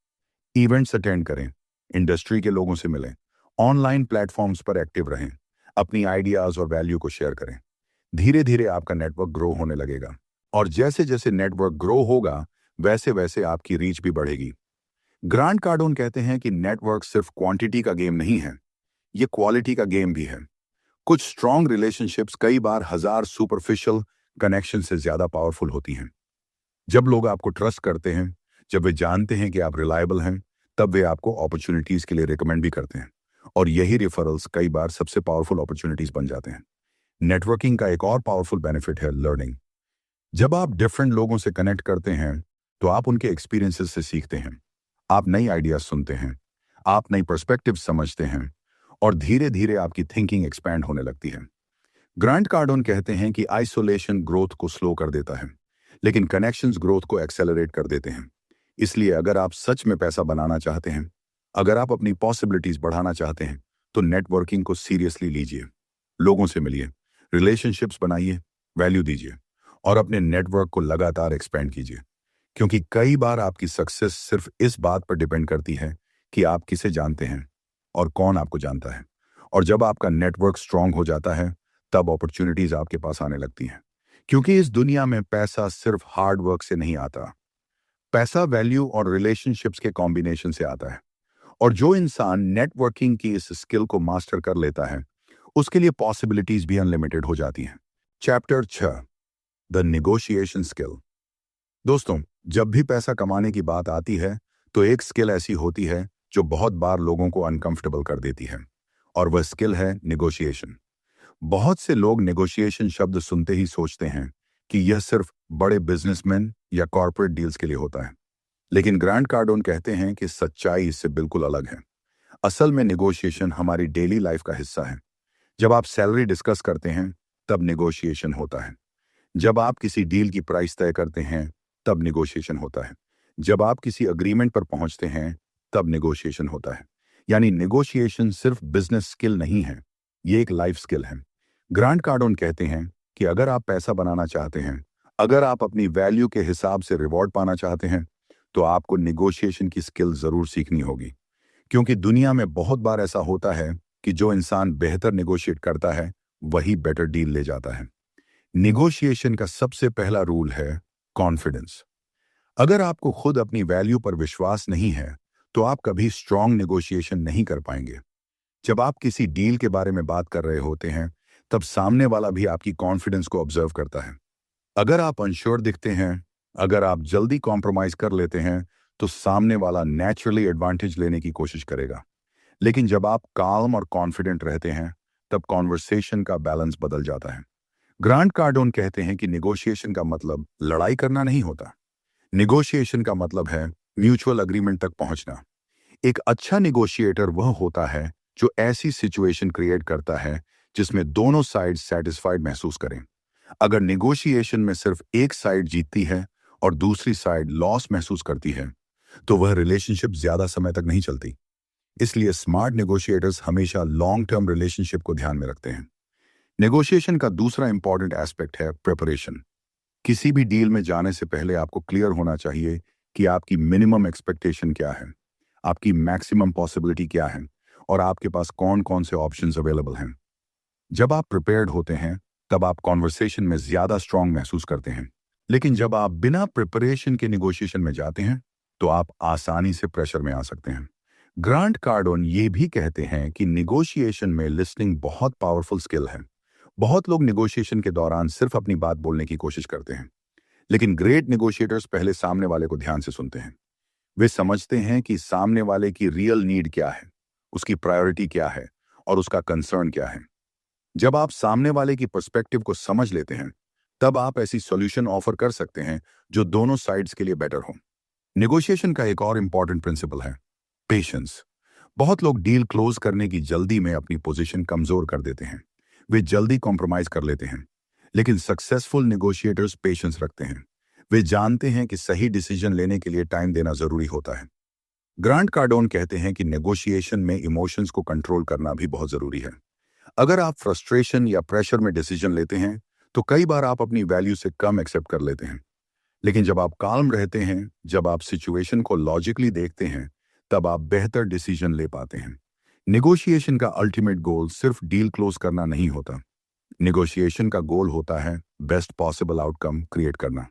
इवेंट्स अटेंड करें, इंडस्ट्री के लोगों से मिलें, ऑनलाइन प्लेटफॉर्म्स पर एक्टिव रहें, अपनी आइडियाज और वैल्यू को शेयर करें। धीरे धीरे आपका नेटवर्क ग्रो होने लगेगा, और जैसे जैसे नेटवर्क ग्रो होगा, वैसे वैसे आपकी रीच भी बढ़ेगी। ग्रांट कार्डोन कहते हैं कि नेटवर्क सिर्फ क्वांटिटी का गेम नहीं है, ये क्वालिटी का गेम भी है। कुछ स्ट्रॉन्ग रिलेशनशिप्स कई बार हजार सुपरफिशियल कनेक्शन से ज्यादा पावरफुल होती हैं। जब लोग आपको ट्रस्ट करते हैं, जब वे जानते हैं कि आप रिलायबल हैं, तब वे आपको अपॉर्चुनिटीज के लिए रिकमेंड भी करते हैं, और यही रेफरल्स कई बार सबसे पावरफुल अपॉर्चुनिटीज बन जाते हैं। नेटवर्किंग का एक और पावरफुल बेनिफिट है लर्निंग। जब आप डिफरेंट लोगों से कनेक्ट करते हैं तो आप उनके एक्सपीरियंसेस से सीखते हैं, आप नई आइडियाज सुनते हैं, आप नई पर्सपेक्टिव समझते हैं और धीरे धीरे आपकी थिंकिंग एक्सपैंड होने लगती है। ग्रांट कार्डोन कहते हैं कि आइसोलेशन ग्रोथ को स्लो कर देता है, लेकिन कनेक्शंस ग्रोथ को एक्सेलरेट कर देते हैं। इसलिए अगर आप सच में पैसा बनाना चाहते हैं, अगर आप अपनी पॉसिबिलिटीज बढ़ाना चाहते हैं, तो नेटवर्किंग को सीरियसली लीजिए। लोगों से मिलिए, रिलेशनशिप्स बनाइए, वैल्यू दीजिए और अपने नेटवर्क को लगातार एक्सपेंड कीजिए। क्योंकि कई बार आपकी सक्सेस सिर्फ इस बात पर डिपेंड करती है कि आप किसे जानते हैं और कौन आपको जानता है। और जब आपका नेटवर्क स्ट्रांग हो जाता है, तब अपॉर्चुनिटीज आपके पास आने लगती हैं। क्योंकि इस दुनिया में पैसा सिर्फ हार्ड वर्क से नहीं आता, पैसा वैल्यू और रिलेशनशिप्स के कॉम्बिनेशन से आता है। और जो इंसान नेटवर्किंग की इस स्किल को मास्टर कर लेता है, उसके लिए पॉसिबिलिटीज भी अनलिमिटेड हो जाती हैं। Chapter 6, the negotiation skill. दोस्तों, जब भी पैसा कमाने की बात आती है तो एक स्किल ऐसी होती है जो बहुत बार लोगों को अनकंफर्टेबल कर देती है, और वह स्किल है निगोशिएशन। बहुत से लोग निगोशिएशन शब्द सुनते ही सोचते हैं कि यह सिर्फ बड़े बिजनेसमैन या कॉर्पोरेट डील्स के लिए होता है। लेकिन ग्रांट कार्डोन कहते हैं कि सच्चाई इससे बिल्कुल अलग है। असल में निगोशिएशन हमारी डेली लाइफ का हिस्सा है। जब आप सैलरी डिस्कस करते हैं, तब निगोशिएशन होता है। जब आप किसी डील की प्राइस तय करते हैं, तब निगोशिएशन होता है। जब आप किसी अग्रीमेंट पर पहुंचते हैं, तब निगोशिएशन होता है। यानी निगोशिएशन सिर्फ बिजनेस स्किल नहीं है, ये एक लाइफ स्किल है। ग्रांट कार्डोन कहते हैं कि अगर आप पैसा बनाना चाहते हैं, अगर आप अपनी वैल्यू के हिसाब से रिवॉर्ड पाना चाहते हैं, तो आपको निगोशिएशन की स्किल जरूर सीखनी होगी। क्योंकि दुनिया में बहुत बार ऐसा होता है कि जो इंसान बेहतर निगोशिएट करता है, वही बेटर डील ले जाता है। निगोशिएशन का सबसे पहला रूल है कॉन्फिडेंस। अगर आपको खुद अपनी वैल्यू पर विश्वास नहीं है, तो आप कभी स्ट्रांग निगोशिएशन नहीं कर पाएंगे। जब आप किसी डील के बारे में बात कर रहे होते हैं, तब सामने वाला भी आपकी कॉन्फिडेंस को ऑब्जर्व करता है। अगर आप अनश्योर दिखते हैं, अगर आप जल्दी कॉम्प्रोमाइज कर लेते हैं, तो सामने वाला नेचुरली एडवांटेज लेने की कोशिश करेगा। लेकिन जब आप काल्म और कॉन्फिडेंट रहते हैं, तब कॉन्वर्सेशन का बैलेंस बदल जाता है। ग्रांट कार्डोन कहते हैं कि निगोशिएशन का मतलब लड़ाई करना नहीं होता। निगोशिएशन का मतलब है म्यूचुअल अग्रीमेंट तक पहुंचना। एक अच्छा निगोशिएटर वह होता है जो ऐसी सिचुएशन क्रिएट करता है जिसमें दोनों साइड सेटिस्फाइड महसूस करें। अगर निगोशिएशन में सिर्फ एक साइड जीतती है और दूसरी साइड लॉस महसूस करती है, तो वह रिलेशनशिप ज्यादा समय तक नहीं चलती। इसलिए स्मार्ट नेगोशिएटर्स हमेशा लॉन्ग टर्म रिलेशनशिप को ध्यान में रखते हैं। नेगोशिएशन का दूसरा इंपॉर्टेंट एस्पेक्ट है प्रिपरेशन। किसी भी डील में जाने से पहले आपको क्लियर होना चाहिए कि आपकी मिनिमम एक्सपेक्टेशन क्या है, आपकी मैक्सिमम पॉसिबिलिटी क्या है और आपके पास कौन कौन से ऑप्शंस अवेलेबल हैं। जब आप प्रिपेयर्ड होते हैं, तब आप कॉन्वर्सेशन में ज्यादा स्ट्रांग महसूस करते हैं। लेकिन जब आप बिना प्रिपरेशन के निगोशिएशन में जाते हैं, तो आप आसानी से प्रेशर में आ सकते हैं। ग्रांट कार्डोन ये भी कहते हैं कि निगोशिएशन में लिसनिंग बहुत पावरफुल स्किल है। बहुत लोग निगोशिएशन के दौरान सिर्फ अपनी बात बोलने की कोशिश करते हैं, लेकिन ग्रेट निगोशिएटर्स पहले सामने वाले को ध्यान से सुनते हैं। वे समझते हैं कि सामने वाले की रियल नीड क्या है, उसकी प्रायोरिटी क्या है और उसका कंसर्न क्या है। जब आप सामने वाले की पर्सपेक्टिव को समझ लेते हैं, तब आप ऐसी सॉल्यूशन ऑफर कर सकते हैं जो दोनों साइड्स के लिए बेटर हो। निगोशिएशन का एक और इंपॉर्टेंट प्रिंसिपल है पेशेंस। बहुत लोग डील क्लोज करने की जल्दी में अपनी पोजीशन कमजोर कर देते हैं। वे जल्दी कॉम्प्रोमाइज कर लेते हैं। लेकिन सक्सेसफुल निगोशिएटर्स पेशेंस रखते हैं। वे जानते हैं कि सही डिसीजन लेने के लिए टाइम देना जरूरी होता है। ग्रांट कार्डोन कहते हैं कि नेगोशिएशन में इमोशंस को कंट्रोल करना भी बहुत जरूरी है। अगर आप फ्रस्ट्रेशन या प्रेशर में डिसीजन लेते हैं, तो कई बार आप अपनी वैल्यू से कम एक्सेप्ट कर लेते हैं। लेकिन जब आप काल्म रहते हैं, जब आप सिचुएशन को लॉजिकली देखते हैं, तब आप बेहतर डिसीजन ले पाते हैं। निगोशिएशन का अल्टीमेट गोल सिर्फ डील क्लोज करना नहीं होता। निगोशिएशन का गोल होता है बेस्ट पॉसिबल आउटकम क्रिएट करना।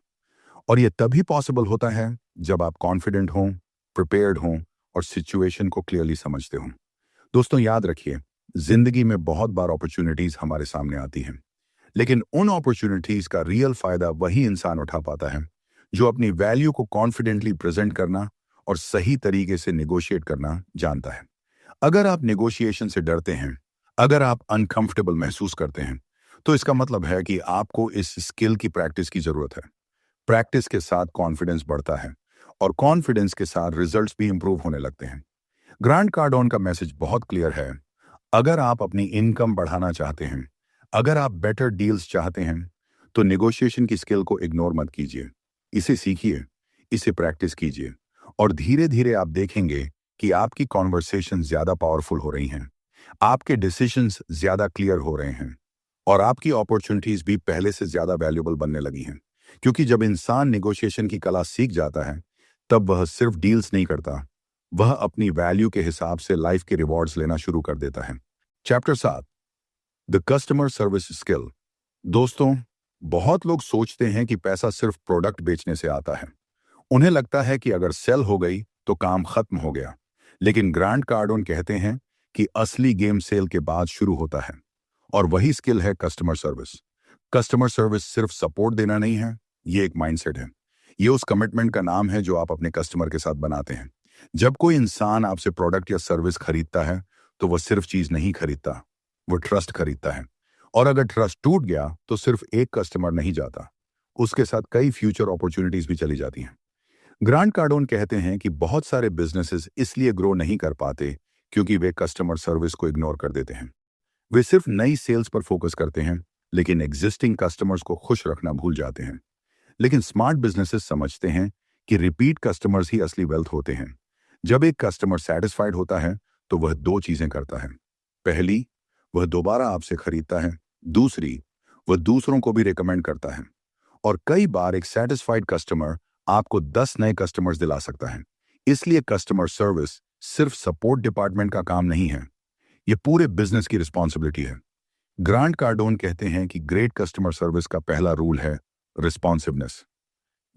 और यह तभी पॉसिबल होता है जब आप कॉन्फिडेंट हों, प्रिपेयर्ड हों और सिचुएशन को क्लियरली समझते हों। दोस्तों, याद रखिए, जिंदगी में बहुत बार अपॉर्चुनिटीज हमारे सामने आती हैं, लेकिन उन अपॉर्चुनिटीज का रियल फायदा वही इंसान उठा पाता है जो अपनी वैल्यू को कॉन्फिडेंटली प्रेजेंट करना और सही तरीके से निगोशिएट करना जानता है। अगर आप निगोशिएशन से डरते हैं, अगर आप अनकंफर्टेबल महसूस करते हैं, तो इसका मतलब है कि आपको इस स्किल की प्रैक्टिस की जरूरत है। प्रैक्टिस के साथ कॉन्फिडेंस बढ़ता है और कॉन्फिडेंस के साथ रिजल्ट्स भी इंप्रूव होने लगते हैं। ग्रांट कार्डोन का मैसेज बहुत क्लियर है। अगर आप अपनी इनकम बढ़ाना चाहते हैं, अगर आप बेटर डील्स चाहते हैं, तो नेगोशिएशन की स्किल को इग्नोर मत कीजिए। इसे सीखिए, इसे प्रैक्टिस कीजिए और धीरे धीरे आप देखेंगे कि आपकी कॉन्वर्सेशन ज्यादा पावरफुल हो रही हैं, आपके डिसीजंस ज्यादा क्लियर हो रहे हैं और आपकी अपॉर्चुनिटीज भी पहले से ज्यादा वैल्यूएबल बनने लगी हैं। क्योंकि जब इंसान नेगोशिएशन की कला सीख जाता है, तब वह सिर्फ डील्स नहीं करता, वह अपनी वैल्यू के हिसाब से लाइफ के रिवॉर्ड्स लेना शुरू कर देता है। Chapter 7, the customer service skill. दोस्तों, बहुत लोग सोचते हैं कि पैसा सिर्फ प्रोडक्ट बेचने से आता है। उन्हें लगता है कि अगर सेल हो गई तो काम खत्म हो गया। लेकिन ग्रांट कार्डोन कहते हैं कि असली गेम सेल के बाद शुरू होता है और वही स्किल है कस्टमर सर्विस। कस्टमर सर्विस सिर्फ सपोर्ट देना नहीं है, ये एक माइंडसेट है। ये उस कमिटमेंट का नाम है जो आप अपने कस्टमर के साथ बनाते हैं। जब कोई इंसान आपसे प्रोडक्ट या सर्विस खरीदता है, तो वह सिर्फ चीज नहीं खरीदता, वो ट्रस्ट खरीदता है। और अगर ट्रस्ट टूट गया तो सिर्फ एक कस्टमर नहीं जाता, उसके साथ कई फ्यूचर अपॉर्चुनिटीज भी चली जाती हैं। ग्रांट कार्डोन कहते हैं कि बहुत सारे बिजनेसेस इसलिए ग्रो नहीं कर पाते क्योंकि वे कस्टमर सर्विस को इग्नोर कर देते हैं। वे सिर्फ नई सेल्स पर फोकस करते हैं, लेकिन एग्जिस्टिंग कस्टमर्स को खुश रखना भूल जाते हैं। लेकिन स्मार्ट बिजनेसेस समझते हैं कि रिपीट कस्टमर्स ही असली वेल्थ होते हैं। जब एक कस्टमर सेटिस्फाइड होता है, तो वह दो चीजें करता है। पहली, वह दोबारा आपसे खरीदता है। दूसरी, वह दूसरों को भी रिकमेंड करता है। और कई बार एक सेटिस्फाइड कस्टमर आपको 10 नए कस्टमर्स दिला सकता है। इसलिए कस्टमर सर्विस सिर्फ सपोर्ट डिपार्टमेंट का काम नहीं है, यह पूरे बिजनेस की रिस्पॉन्सिबिलिटी है। ग्रांट कार्डोन कहते हैं कि ग्रेट कस्टमर सर्विस का पहला रूल है रिस्पॉन्सिवनेस।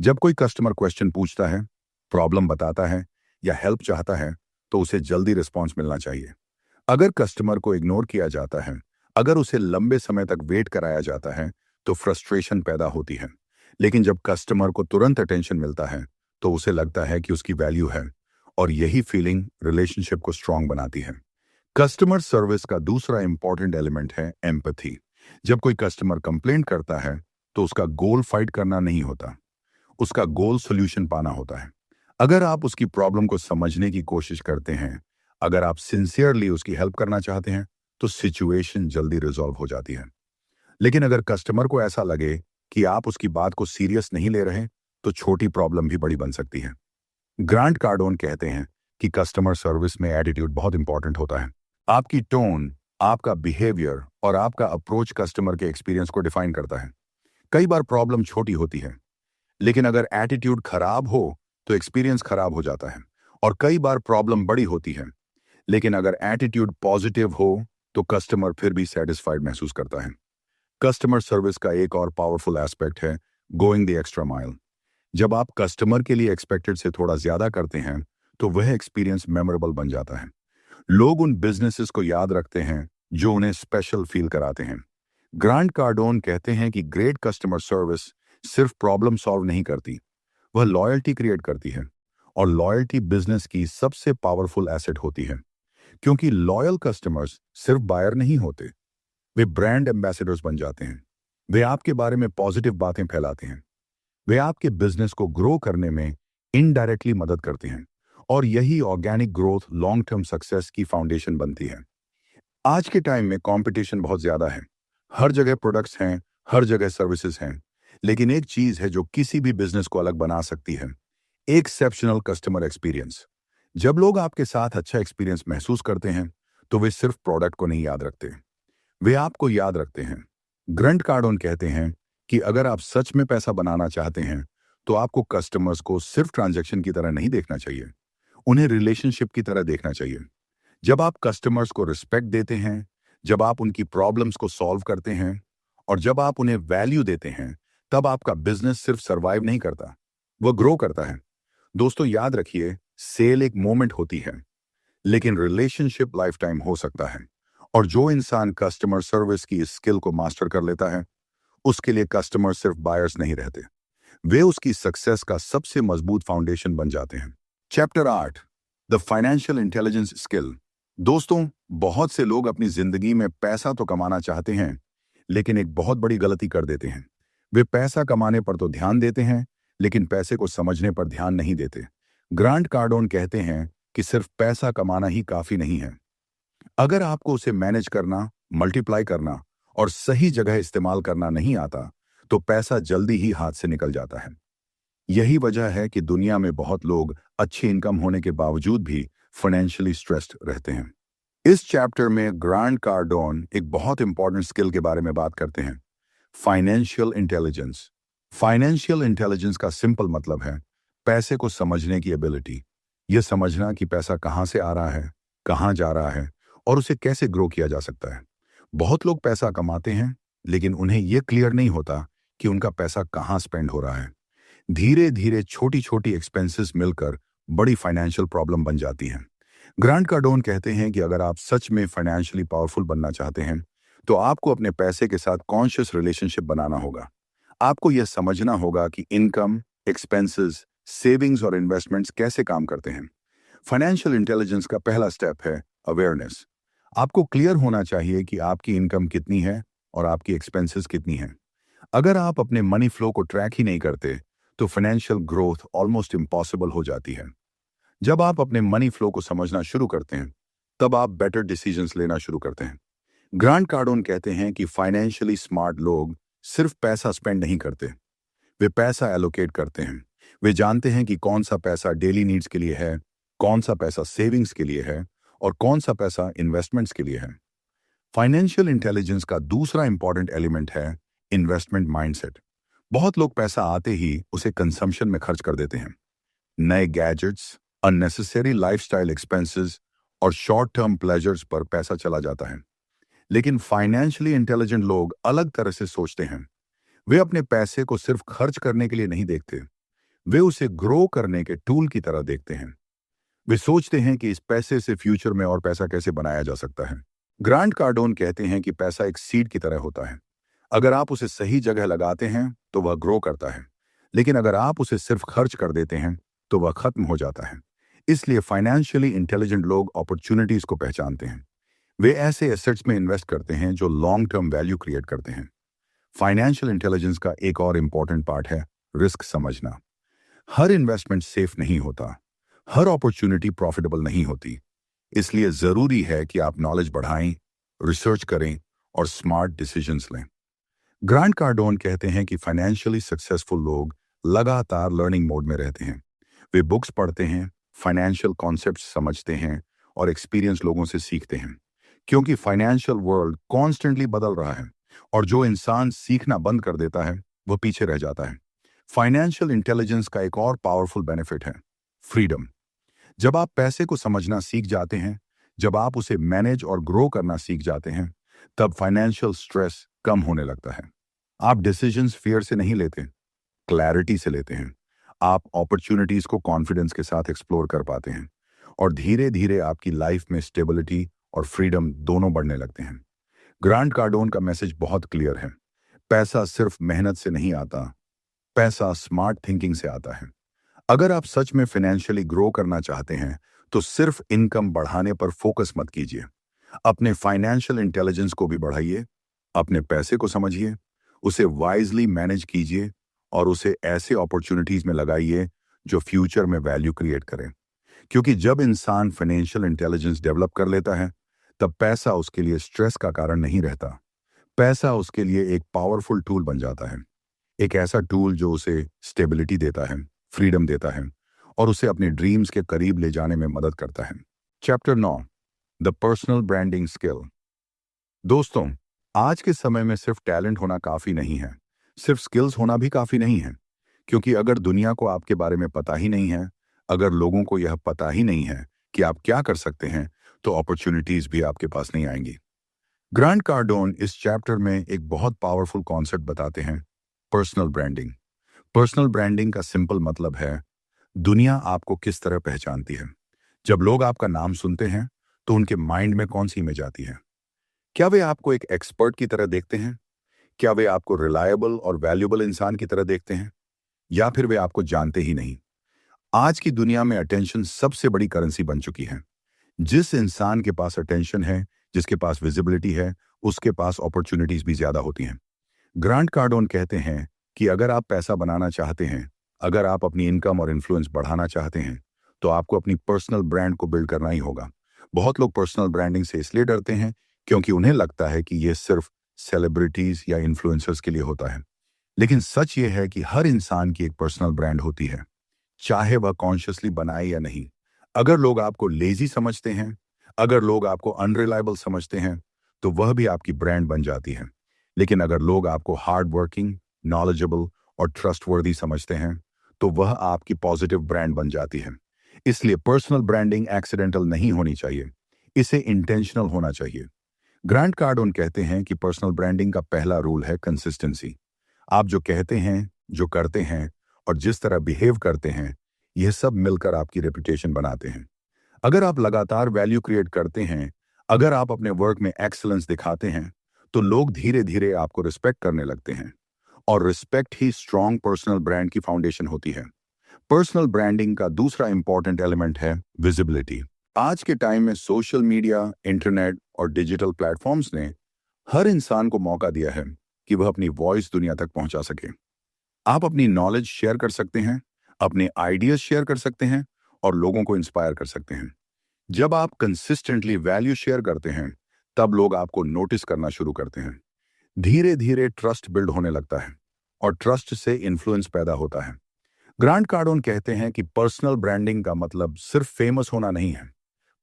जब कोई कस्टमर क्वेश्चन पूछता है, प्रॉब्लम बताता है या हेल्प चाहता है, तो उसे जल्दी रिस्पॉन्स मिलना चाहिए। अगर कस्टमर को इग्नोर किया जाता है, अगर उसे लंबे समय तक वेट कराया जाता है, तो फ्रस्ट्रेशन पैदा होती है। लेकिन जब कस्टमर को तुरंत अटेंशन मिलता है, तो उसे लगता है कि उसकी वैल्यू है और यही फीलिंग रिलेशनशिप को स्ट्रांग बनाती है। कस्टमर सर्विस का दूसरा इंपॉर्टेंट एलिमेंट है एम्पैथी। जब कोई कस्टमर कंप्लेंट करता है, तो उसका गोल फाइट करना नहीं होता, उसका गोल सोल्यूशन पाना होता है। अगर आप उसकी प्रॉब्लम को समझने की कोशिश करते हैं, अगर आप सिंसियरली उसकी हेल्प करना चाहते हैं, तो सिचुएशन जल्दी रिजॉल्व हो जाती है। लेकिन अगर कस्टमर को ऐसा लगे कि आप उसकी बात को सीरियस नहीं ले रहे, तो छोटी प्रॉब्लम भी बड़ी बन सकती है। ग्रांट कार्डोन कहते हैं कि कस्टमर सर्विस में एटीट्यूड बहुत इंपॉर्टेंट होता है। आपकी टोन, आपका बिहेवियर और आपका अप्रोच कस्टमर के एक्सपीरियंस को डिफाइन करता है। कई बार प्रॉब्लम छोटी होती है, लेकिन अगर एटीट्यूड खराब हो तो एक्सपीरियंस खराब हो जाता है। और कई बार प्रॉब्लम बड़ी होती है, लेकिन अगर एटीट्यूड पॉजिटिव हो तो कस्टमर फिर भी सेटिस्फाइड महसूस करता है। कस्टमर सर्विस का एक और पावरफुल एस्पेक्ट है गोइंग द एक्स्ट्रा माइल। जब आप कस्टमर के लिए एक्सपेक्टेड से थोड़ा ज्यादा करते हैं, तो वह एक्सपीरियंस मेमोरेबल बन जाता है। लोग उन बिजनेसेस को याद रखते हैं जो उन्हें स्पेशल फील कराते हैं। ग्रांट कार्डोन कहते हैं कि ग्रेट कस्टमर सर्विस सिर्फ प्रॉब्लम सॉल्व नहीं करती, वह लॉयल्टी क्रिएट करती है। और लॉयल्टी बिजनेस की सबसे पावरफुल एसेट होती है, क्योंकि लॉयल कस्टमर्स सिर्फ बायर नहीं होते, वे ब्रांड एम्बेसडर्स बन जाते हैं। वे आपके बारे में पॉजिटिव बातें फैलाते हैं, वे आपके बिजनेस को ग्रो करने में इनडायरेक्टली मदद करते हैं। और यही organic growth long term success की फाउंडेशन बनती है। आज के टाइम में कंपटीशन बहुत ज्यादा है। हर जगह प्रोडक्ट्स हैं, हर जगह सर्विसेज हैं। लेकिन एक चीज है जो किसी भी बिजनेस को अलग बना सकती है, एक्सेप्शनल कस्टमर एक्सपीरियंस। जब लोग आपके साथ अच्छा एक्सपीरियंस महसूस करते हैं, तो वे सिर्फ प्रोडक्ट को नहीं याद रखते, वे आपको याद रखते हैं। ग्रंट कार्डोन कहते हैं कि अगर आप सच में पैसा बनाना चाहते हैं, तो आपको कस्टमर्स को सिर्फ ट्रांजैक्शन की तरह नहीं देखना चाहिए, उन्हें रिलेशनशिप की तरह देखना चाहिए। जब आप कस्टमर्स को रिस्पेक्ट देते हैं, जब आप उनकी प्रॉब्लम्स को सॉल्व करते हैं और जब आप उन्हें वैल्यू देते हैं, तब आपका बिजनेस सिर्फ सरवाइव नहीं करता, वह ग्रो करता है। दोस्तों, याद रखिए, सेल एक मोमेंट होती है, लेकिन रिलेशनशिप लाइफ टाइम हो सकता है। और जो इंसान कस्टमर सर्विस की इस स्किल को मास्टर कर लेता है, उसके लिए कस्टमर सिर्फ बायर्स नहीं रहते, वे उसकी सक्सेस का सबसे मजबूत फाउंडेशन बन जाते हैं। Chapter 8, the financial intelligence skill. दोस्तों, बहुत से लोग अपनी जिंदगी में पैसा तो कमाना चाहते हैं, लेकिन एक बहुत बड़ी गलती कर देते हैं। वे पैसा कमाने पर तो ध्यान देते हैं, लेकिन पैसे को समझने पर ध्यान नहीं देते। ग्रांट कार्डोन कहते हैं कि सिर्फ पैसा कमाना ही काफी नहीं है। अगर आपको उसे मैनेज करना, मल्टीप्लाई करना और सही जगह इस्तेमाल करना नहीं आता, तो पैसा जल्दी ही हाथ से निकल जाता है। यही वजह है कि दुनिया में बहुत लोग अच्छी इनकम होने के बावजूद भी फाइनेंशियली स्ट्रेस्ड रहते हैं। इस चैप्टर में ग्रांट कार्डोन एक बहुत इंपॉर्टेंट स्किल के बारे में बात करते हैं, फाइनेंशियल इंटेलिजेंस। फाइनेंशियल इंटेलिजेंस का सिंपल मतलब है पैसे को समझने की एबिलिटी। यह समझना कि पैसा कहां से आ रहा है, कहां जा रहा है और उसे कैसे ग्रो किया जा सकता है। बहुत लोग पैसा कमाते हैं, लेकिन उन्हें यह क्लियर नहीं होता कि उनका पैसा कहां स्पेंड हो रहा है। धीरे धीरे छोटी छोटी एक्सपेंसेस मिलकर बड़ी फाइनेंशियल प्रॉब्लम बन जाती हैं। ग्रांट कार्डोन कहते हैं कि अगर आप सच में फाइनेंशियली पावरफुल बनना चाहते हैं, तो आपको अपने पैसे के साथ कॉन्शियस रिलेशनशिप बनाना होगा। आपको यह समझना होगा कि इनकम, एक्सपेंसेस, सेविंग्स और इन्वेस्टमेंट्स कैसे काम करते हैं। फाइनेंशियल इंटेलिजेंस का पहला स्टेप है अवेयरनेस। आपको क्लियर होना चाहिए कि आपकी इनकम कितनी है और आपकी एक्सपेंसेस कितनी है। अगर आप अपने मनी फ्लो को ट्रैक ही नहीं करते, तो फाइनेंशियल ग्रोथ ऑलमोस्ट इम्पॉसिबल हो जाती है। जब आप अपने मनी फ्लो को समझना शुरू करते हैं, तब आप बेटर डिसीजंस लेना शुरू करते हैं। ग्रांट कार्डोन कहते हैं कि फाइनेंशियली स्मार्ट लोग सिर्फ पैसा स्पेंड नहीं करते, वे पैसा एलोकेट करते हैं। वे जानते हैं कि कौन सा पैसा डेली नीड्स के लिए है, कौन सा पैसा सेविंग्स के लिए है और कौन सा पैसा इन्वेस्टमेंट्स के लिए है। फाइनेंशियल इंटेलिजेंस का दूसरा इंपॉर्टेंट एलिमेंट है इन्वेस्टमेंट माइंडसेट। बहुत लोग पैसा आते ही उसे कंजम्पशन में खर्च कर देते हैं। नए गैजेट्स, अननेसेसरी लाइफस्टाइल एक्सपेंसेस और शॉर्ट टर्म प्लेजर्स पर पैसा चला जाता है। लेकिन फाइनेंशियली इंटेलिजेंट लोग अलग तरह से सोचते हैं। वे अपने पैसे को सिर्फ खर्च करने के लिए नहीं देखते, वे उसे ग्रो करने के टूल की तरह देखते हैं। वे सोचते हैं कि इस पैसे से फ्यूचर में और पैसा कैसे बनाया जा सकता है। ग्रांट कार्डोन कहते हैं कि पैसा एक सीड की तरह होता है। अगर आप उसे सही जगह लगाते हैं तो वह ग्रो करता है, लेकिन अगर आप उसे सिर्फ खर्च कर देते हैं तो वह खत्म हो जाता है। इसलिए फाइनेंशियली इंटेलिजेंट लोग अपॉर्चुनिटीज को पहचानते हैं। वे ऐसे एसेट्स में इन्वेस्ट करते हैं जो लॉन्ग टर्म वैल्यू क्रिएट करते हैं। फाइनेंशियल इंटेलिजेंस का एक और इंपॉर्टेंट पार्ट है रिस्क समझना। हर इन्वेस्टमेंट सेफ नहीं होता, हर अपॉर्चुनिटी प्रॉफिटेबल नहीं होती। इसलिए जरूरी है कि आप नॉलेज बढ़ाएं, रिसर्च करें और स्मार्ट डिसीजंस लें। ग्रांट कार्डोन कहते हैं कि फाइनेंशियली सक्सेसफुल लोग लगातार लर्निंग मोड में रहते हैं। वे बुक्स पढ़ते हैं, फाइनेंशियल कॉन्सेप्ट्स समझते हैं और एक्सपीरियंस लोगों से सीखते हैं, क्योंकि फाइनेंशियल वर्ल्ड कॉन्स्टेंटली बदल रहा है और जो इंसान सीखना बंद कर देता है वह पीछे रह जाता है। फाइनेंशियल इंटेलिजेंस का एक और पावरफुल बेनिफिट है फ्रीडम। जब आप पैसे को समझना सीख जाते हैं, जब आप उसे मैनेज और ग्रो करना सीख जाते हैं, तब फाइनेंशियल स्ट्रेस कम होने लगता है। आप डिसीजंस फियर से नहीं लेते, क्लैरिटी से लेते हैं। आप अपॉर्चुनिटीज को कॉन्फिडेंस के साथ एक्सप्लोर कर पाते हैं और धीरे धीरे आपकी लाइफ में स्टेबिलिटी और फ्रीडम दोनों बढ़ने लगते हैं। ग्रांट कार्डोन का मैसेज बहुत क्लियर है, पैसा सिर्फ मेहनत से नहीं आता, पैसा स्मार्ट थिंकिंग से आता है। अगर आप सच में फाइनेंशियली ग्रो करना चाहते हैं, तो सिर्फ इनकम बढ़ाने पर फोकस मत कीजिए। अपने फाइनेंशियल इंटेलिजेंस को भी बढ़ाइए, अपने पैसे को समझिए, उसे वाइजली मैनेज कीजिए और उसे ऐसे अपॉर्चुनिटीज में लगाइए जो फ्यूचर में वैल्यू क्रिएट करें। क्योंकि जब इंसान फाइनेंशियल इंटेलिजेंस डेवलप कर लेता है, तब पैसा उसके लिए स्ट्रेस का कारण नहीं रहता। पैसा उसके लिए एक पावरफुल टूल बन जाता है, एक ऐसा टूल जो उसे स्टेबिलिटी देता है, फ्रीडम देता है और उसे अपने ड्रीम्स के करीब ले जाने में मदद करता है। Chapter 9, the personal branding skill. दोस्तों, आज के समय में सिर्फ टैलेंट होना काफी नहीं है, सिर्फ स्किल्स होना भी काफी नहीं है। क्योंकि अगर दुनिया को आपके बारे में पता ही नहीं है, अगर लोगों को यह पता ही नहीं है कि आप क्या कर सकते हैं, तो अपॉर्चुनिटीज भी आपके पास नहीं आएंगी। ग्रांट कार्डोन इस चैप्टर में एक बहुत पावरफुल कॉन्सेप्ट बताते हैं, पर्सनल ब्रांडिंग। पर्सनल ब्रांडिंग का सिंपल मतलब है दुनिया आपको किस तरह पहचानती है। जब लोग आपका नाम सुनते हैं, तो उनके माइंड में कौन सी इमेज आती है? क्या वे आपको एक एक्सपर्ट की तरह देखते हैं? क्या वे आपको रिलायबल और वैल्यूएबल इंसान की तरह देखते हैं? या फिर वे आपको जानते ही नहीं? आज की दुनिया में अटेंशन सबसे बड़ी करेंसी बन चुकी है। जिस इंसान के पास अटेंशन है, जिसके पास विजिबिलिटी है उसके पास अपॉर्चुनिटीज भी ज्यादा होती हैं। ग्रांट कार्डोन कहते हैं कि अगर आप पैसा बनाना चाहते हैं, अगर आप अपनी इनकम और इन्फ्लुएंस बढ़ाना चाहते हैं, तो आपको अपनी पर्सनल ब्रांड को बिल्ड करना ही होगा। बहुत लोग पर्सनल ब्रांडिंग से इसलिए डरते हैं क्योंकि उन्हें लगता है कि यह सिर्फ सेलिब्रिटीज या इन्फ्लुएंसर्स के लिए होता है। लेकिन सच ये है कि हर इंसान की एक पर्सनल ब्रांड होती है, चाहे वह कॉन्शियसली बनाए या नहीं। अगर लोग आपको लेजी समझते हैं, अगर लोग आपको अनरिलायबल समझते हैं, तो वह भी आपकी ब्रांड बन जाती है। लेकिन अगर लोग आपको हार्ड वर्किंग, नॉलेजेबल और ट्रस्टवर्दी समझते हैं, तो वह आपकी पॉजिटिव ब्रांड बन जाती है। इसलिए पर्सनल ब्रांडिंग एक्सीडेंटल नहीं होनी चाहिए, इसे इंटेंशनल होना चाहिए। ग्रांट कार्डोन कहते हैं कि पर्सनल ब्रांडिंग का पहला रूल है कंसिस्टेंसी। आप जो कहते हैं, जो करते हैं और जिस तरह बिहेव करते हैं, यह सब मिलकर आपकी रेपुटेशन बनाते हैं। अगर आप लगातार वैल्यू क्रिएट करते हैं, अगर आप अपने वर्क में एक्सीलेंस दिखाते हैं, तो लोग धीरे धीरे आपको रिस्पेक्ट करने लगते हैं। और रिस्पेक्ट ही स्ट्रॉन्ग पर्सनल ब्रांड की फाउंडेशन होती है। पर्सनल ब्रांडिंग का दूसरा इंपॉर्टेंट एलिमेंट है विजिबिलिटी। आज के टाइम में सोशल मीडिया, इंटरनेट और डिजिटल प्लेटफॉर्म्स ने हर इंसान को मौका दिया है कि वह अपनी वॉइस दुनिया तक पहुंचा सके। आप अपनी नॉलेज शेयर कर सकते हैं, अपने आइडियाज शेयर कर सकते हैं और लोगों को इंस्पायर कर सकते हैं। जब आप कंसिस्टेंटली वैल्यू शेयर करते हैं, तब लोग आपको नोटिस करना शुरू करते हैं। धीरे धीरे ट्रस्ट बिल्ड होने लगता है और ट्रस्ट से इन्फ्लुएंस पैदा होता है। ग्रांट कार्डोन कहते हैं कि पर्सनल ब्रांडिंग का मतलब सिर्फ फेमस होना नहीं है।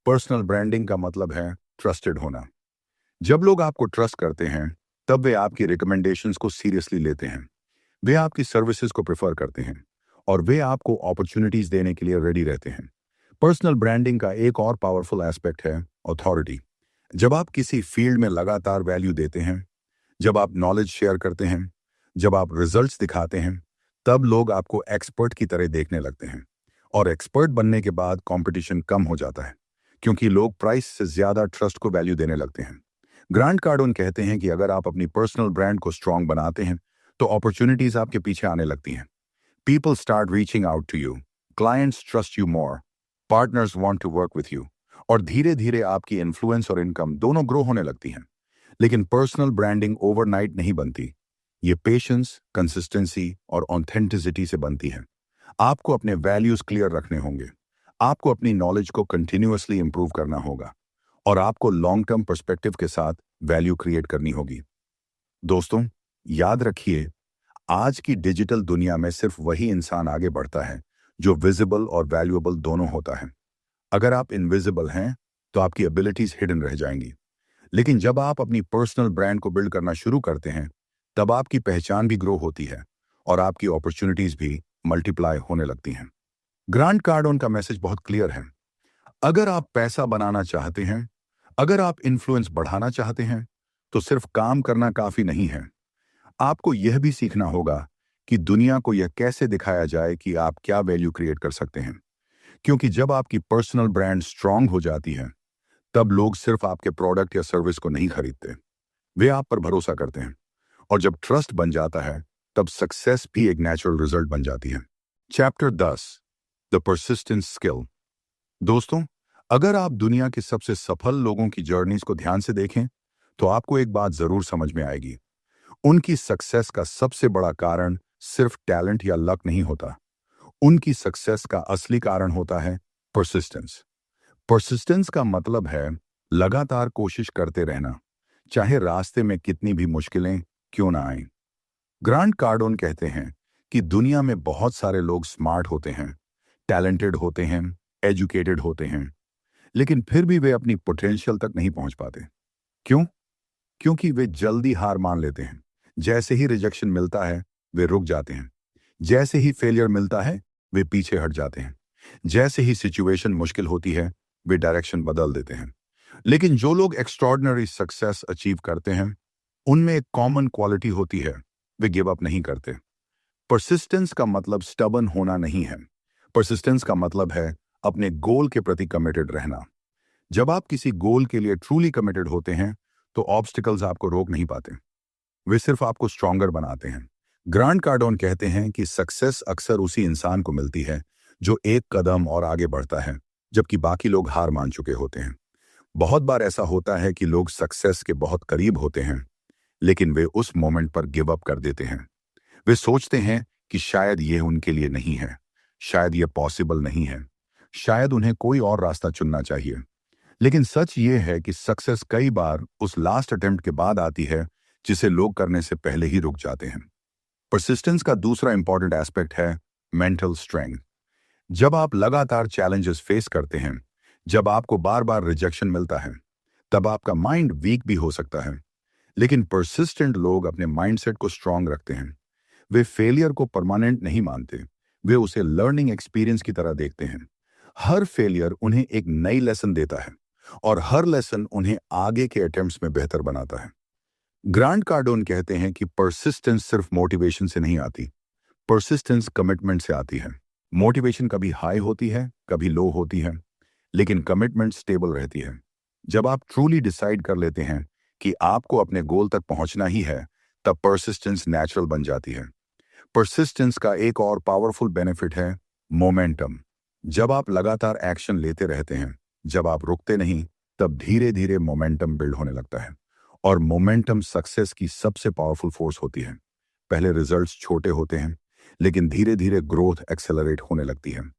पर्सनल ब्रांडिंग का मतलब है ट्रस्टेड होना। जब लोग आपको ट्रस्ट करते हैं, तब वे आपकी रिकमेंडेशंस को सीरियसली लेते हैं, वे आपकी सर्विसेज को प्रेफर करते हैं और वे आपको अपॉर्चुनिटीज देने के लिए रेडी रहते हैं। पर्सनल ब्रांडिंग का एक और पावरफुल एस्पेक्ट है अथॉरिटी। जब आप किसी फील्ड में लगातार वैल्यू देते हैं, जब आप नॉलेज शेयर करते हैं, जब आप रिजल्ट्स दिखाते हैं, तब लोग आपको एक्सपर्ट की तरह देखने लगते हैं। और एक्सपर्ट बनने के बाद कंपटीशन कम हो जाता है, क्योंकि लोग प्राइस से ज्यादा ट्रस्ट को वैल्यू देने लगते हैं। ग्रांट कार्डोन कहते हैं कि अगर आप अपनी पर्सनल ब्रांड को स्ट्रांग बनाते हैं, तो अपॉर्चुनिटीज आपके पीछे आने लगती हैं। People start reaching out to you, clients trust you more, partners want to work with you, और धीरे धीरे आपकी इन्फ्लुएंस और इनकम दोनों ग्रो होने लगती हैं। लेकिन पर्सनल ब्रांडिंग ओवरनाइट नहीं बनती। ये पेशेंस, कंसिस्टेंसी और ऑथेंटिसिटी से बनती है। आपको अपने वैल्यूज क्लियर रखने होंगे, आपको अपनी नॉलेज को कंटिन्यूअसली इंप्रूव करना होगा और आपको लॉन्ग टर्म पर्सपेक्टिव के साथ वैल्यू क्रिएट करनी होगी। दोस्तों, याद रखिए, आज की डिजिटल दुनिया में सिर्फ वही इंसान आगे बढ़ता है जो विजिबल और वैल्यूएबल दोनों होता है। अगर आप इनविजिबल हैं, तो आपकी एबिलिटीज हिडन रह जाएंगी। लेकिन जब आप अपनी पर्सनल ब्रांड को बिल्ड करना शुरू करते हैं, तब आपकी पहचान भी ग्रो होती है और आपकी अपॉर्चुनिटीज भी मल्टीप्लाई होने लगती हैं। ग्रांट कार्डोन का मैसेज बहुत क्लियर है। अगर आप पैसा बनाना चाहते हैं, अगर आप इन्फ्लुएंस बढ़ाना चाहते हैं, तो सिर्फ काम करना काफी नहीं है। आपको यह भी सीखना होगा कि दुनिया को यह कैसे दिखाया जाए कि आप क्या वैल्यू क्रिएट कर सकते हैं। क्योंकि जब आपकी पर्सनल ब्रांड स्ट्रांग हो जाती है, तब लोग सिर्फ आपके प्रोडक्ट या सर्विस को नहीं खरीदते, वे आप पर भरोसा करते हैं। और जब ट्रस्ट बन जाता है, तब सक्सेस भी एक नेचुरल रिजल्ट बन जाती है। Chapter 10, the persistence skill. दोस्तों, अगर आप दुनिया के सबसे सफल लोगों की जर्नीज को ध्यान से देखें, तो आपको एक बात जरूर समझ में आएगी। उनकी सक्सेस का सबसे बड़ा कारण सिर्फ टैलेंट या लक नहीं होता। उनकी सक्सेस का असली कारण होता है परसिस्टेंस। परसिस्टेंस का मतलब है लगातार कोशिश करते रहना, चाहे रास्ते में कितनी भी मुश्किलें क्यों ना आए। ग्रांट कार्डोन कहते हैं कि दुनिया में बहुत सारे लोग स्मार्ट होते हैं, टैलेंटेड होते हैं, एजुकेटेड होते हैं, लेकिन फिर भी वे अपनी पोटेंशियल तक नहीं पहुंच पाते। क्यों? क्योंकि वे जल्दी हार मान लेते हैं। जैसे ही रिजेक्शन मिलता है, वे रुक जाते हैं। जैसे ही फेलियर मिलता है, वे पीछे हट जाते हैं। जैसे ही सिचुएशन मुश्किल होती है, वे डायरेक्शन बदल देते हैं। लेकिन जो लोग एक्स्ट्रॉर्डिनरी सक्सेस अचीव करते हैं, उनमें एक कॉमन क्वालिटी होती है, वे गिव अप नहीं करते। परसिस्टेंस का मतलब स्टबन होना नहीं है। परसिस्टेंस का मतलब है अपने गोल के प्रति कमिटेड रहना। जब आप किसी गोल के लिए ट्रूली कमिटेड होते हैं, तो ऑब्स्टिकल्स आपको रोक नहीं पाते, वे सिर्फ आपको स्ट्रॉन्गर बनाते हैं। ग्रांट कार्डोन कहते हैं कि सक्सेस अक्सर उसी इंसान को मिलती है जो एक कदम और आगे बढ़ता है, जबकि बाकी लोग हार मान चुके होते हैं। बहुत बार ऐसा होता है कि लोग सक्सेस के बहुत करीब होते हैं, लेकिन वे उस मोमेंट पर गिव अप कर देते हैं। वे सोचते हैं कि शायद ये उनके लिए नहीं है, शायद ये पॉसिबल नहीं है, शायद उन्हें कोई और रास्ता चुनना चाहिए। लेकिन सच ये है कि सक्सेस कई बार उस लास्ट अटेम्प्ट के बाद आती है जिसे लोग करने से पहले ही रुक जाते हैं। परसिस्टेंस का दूसरा इंपॉर्टेंट एस्पेक्ट है मेंटल स्ट्रेंथ। जब आप लगातार चैलेंजेस फेस करते हैं, जब आपको बार बार रिजेक्शन मिलता है, तब आपका माइंड वीक भी हो सकता है। लेकिन परसिस्टेंट लोग अपने माइंडसेट को स्ट्रांग रखते हैं। वे फेलियर को परमानेंट नहीं मानते, वे उसे लर्निंग एक्सपीरियंस की तरह देखते हैं। हर फेलियर उन्हें एक नई लेसन देता है और हर लेसन उन्हें आगे के अटेम्प्ट्स में बेहतर बनाता है। ग्रांट कार्डोन कहते हैं कि परसिस्टेंस सिर्फ मोटिवेशन से नहीं आती, परसिस्टेंस कमिटमेंट से आती है। मोटिवेशन कभी हाई होती है, कभी लो होती है, लेकिन कमिटमेंट स्टेबल रहती है। जब आप ट्रूली डिसाइड कर लेते हैं कि आपको अपने गोल तक पहुंचना ही है, तब परसिस्टेंस नेचुरल बन जाती है। परसिस्टेंस का एक और पावरफुल बेनिफिट है मोमेंटम। जब आप लगातार एक्शन लेते रहते हैं, जब आप रुकते नहीं, तब धीरे धीरे मोमेंटम बिल्ड होने लगता है। और मोमेंटम सक्सेस की सबसे पावरफुल फोर्स होती है। पहले रिजल्ट्स छोटे होते हैं, लेकिन धीरे धीरे ग्रोथ एक्सेलरेट होने लगती है।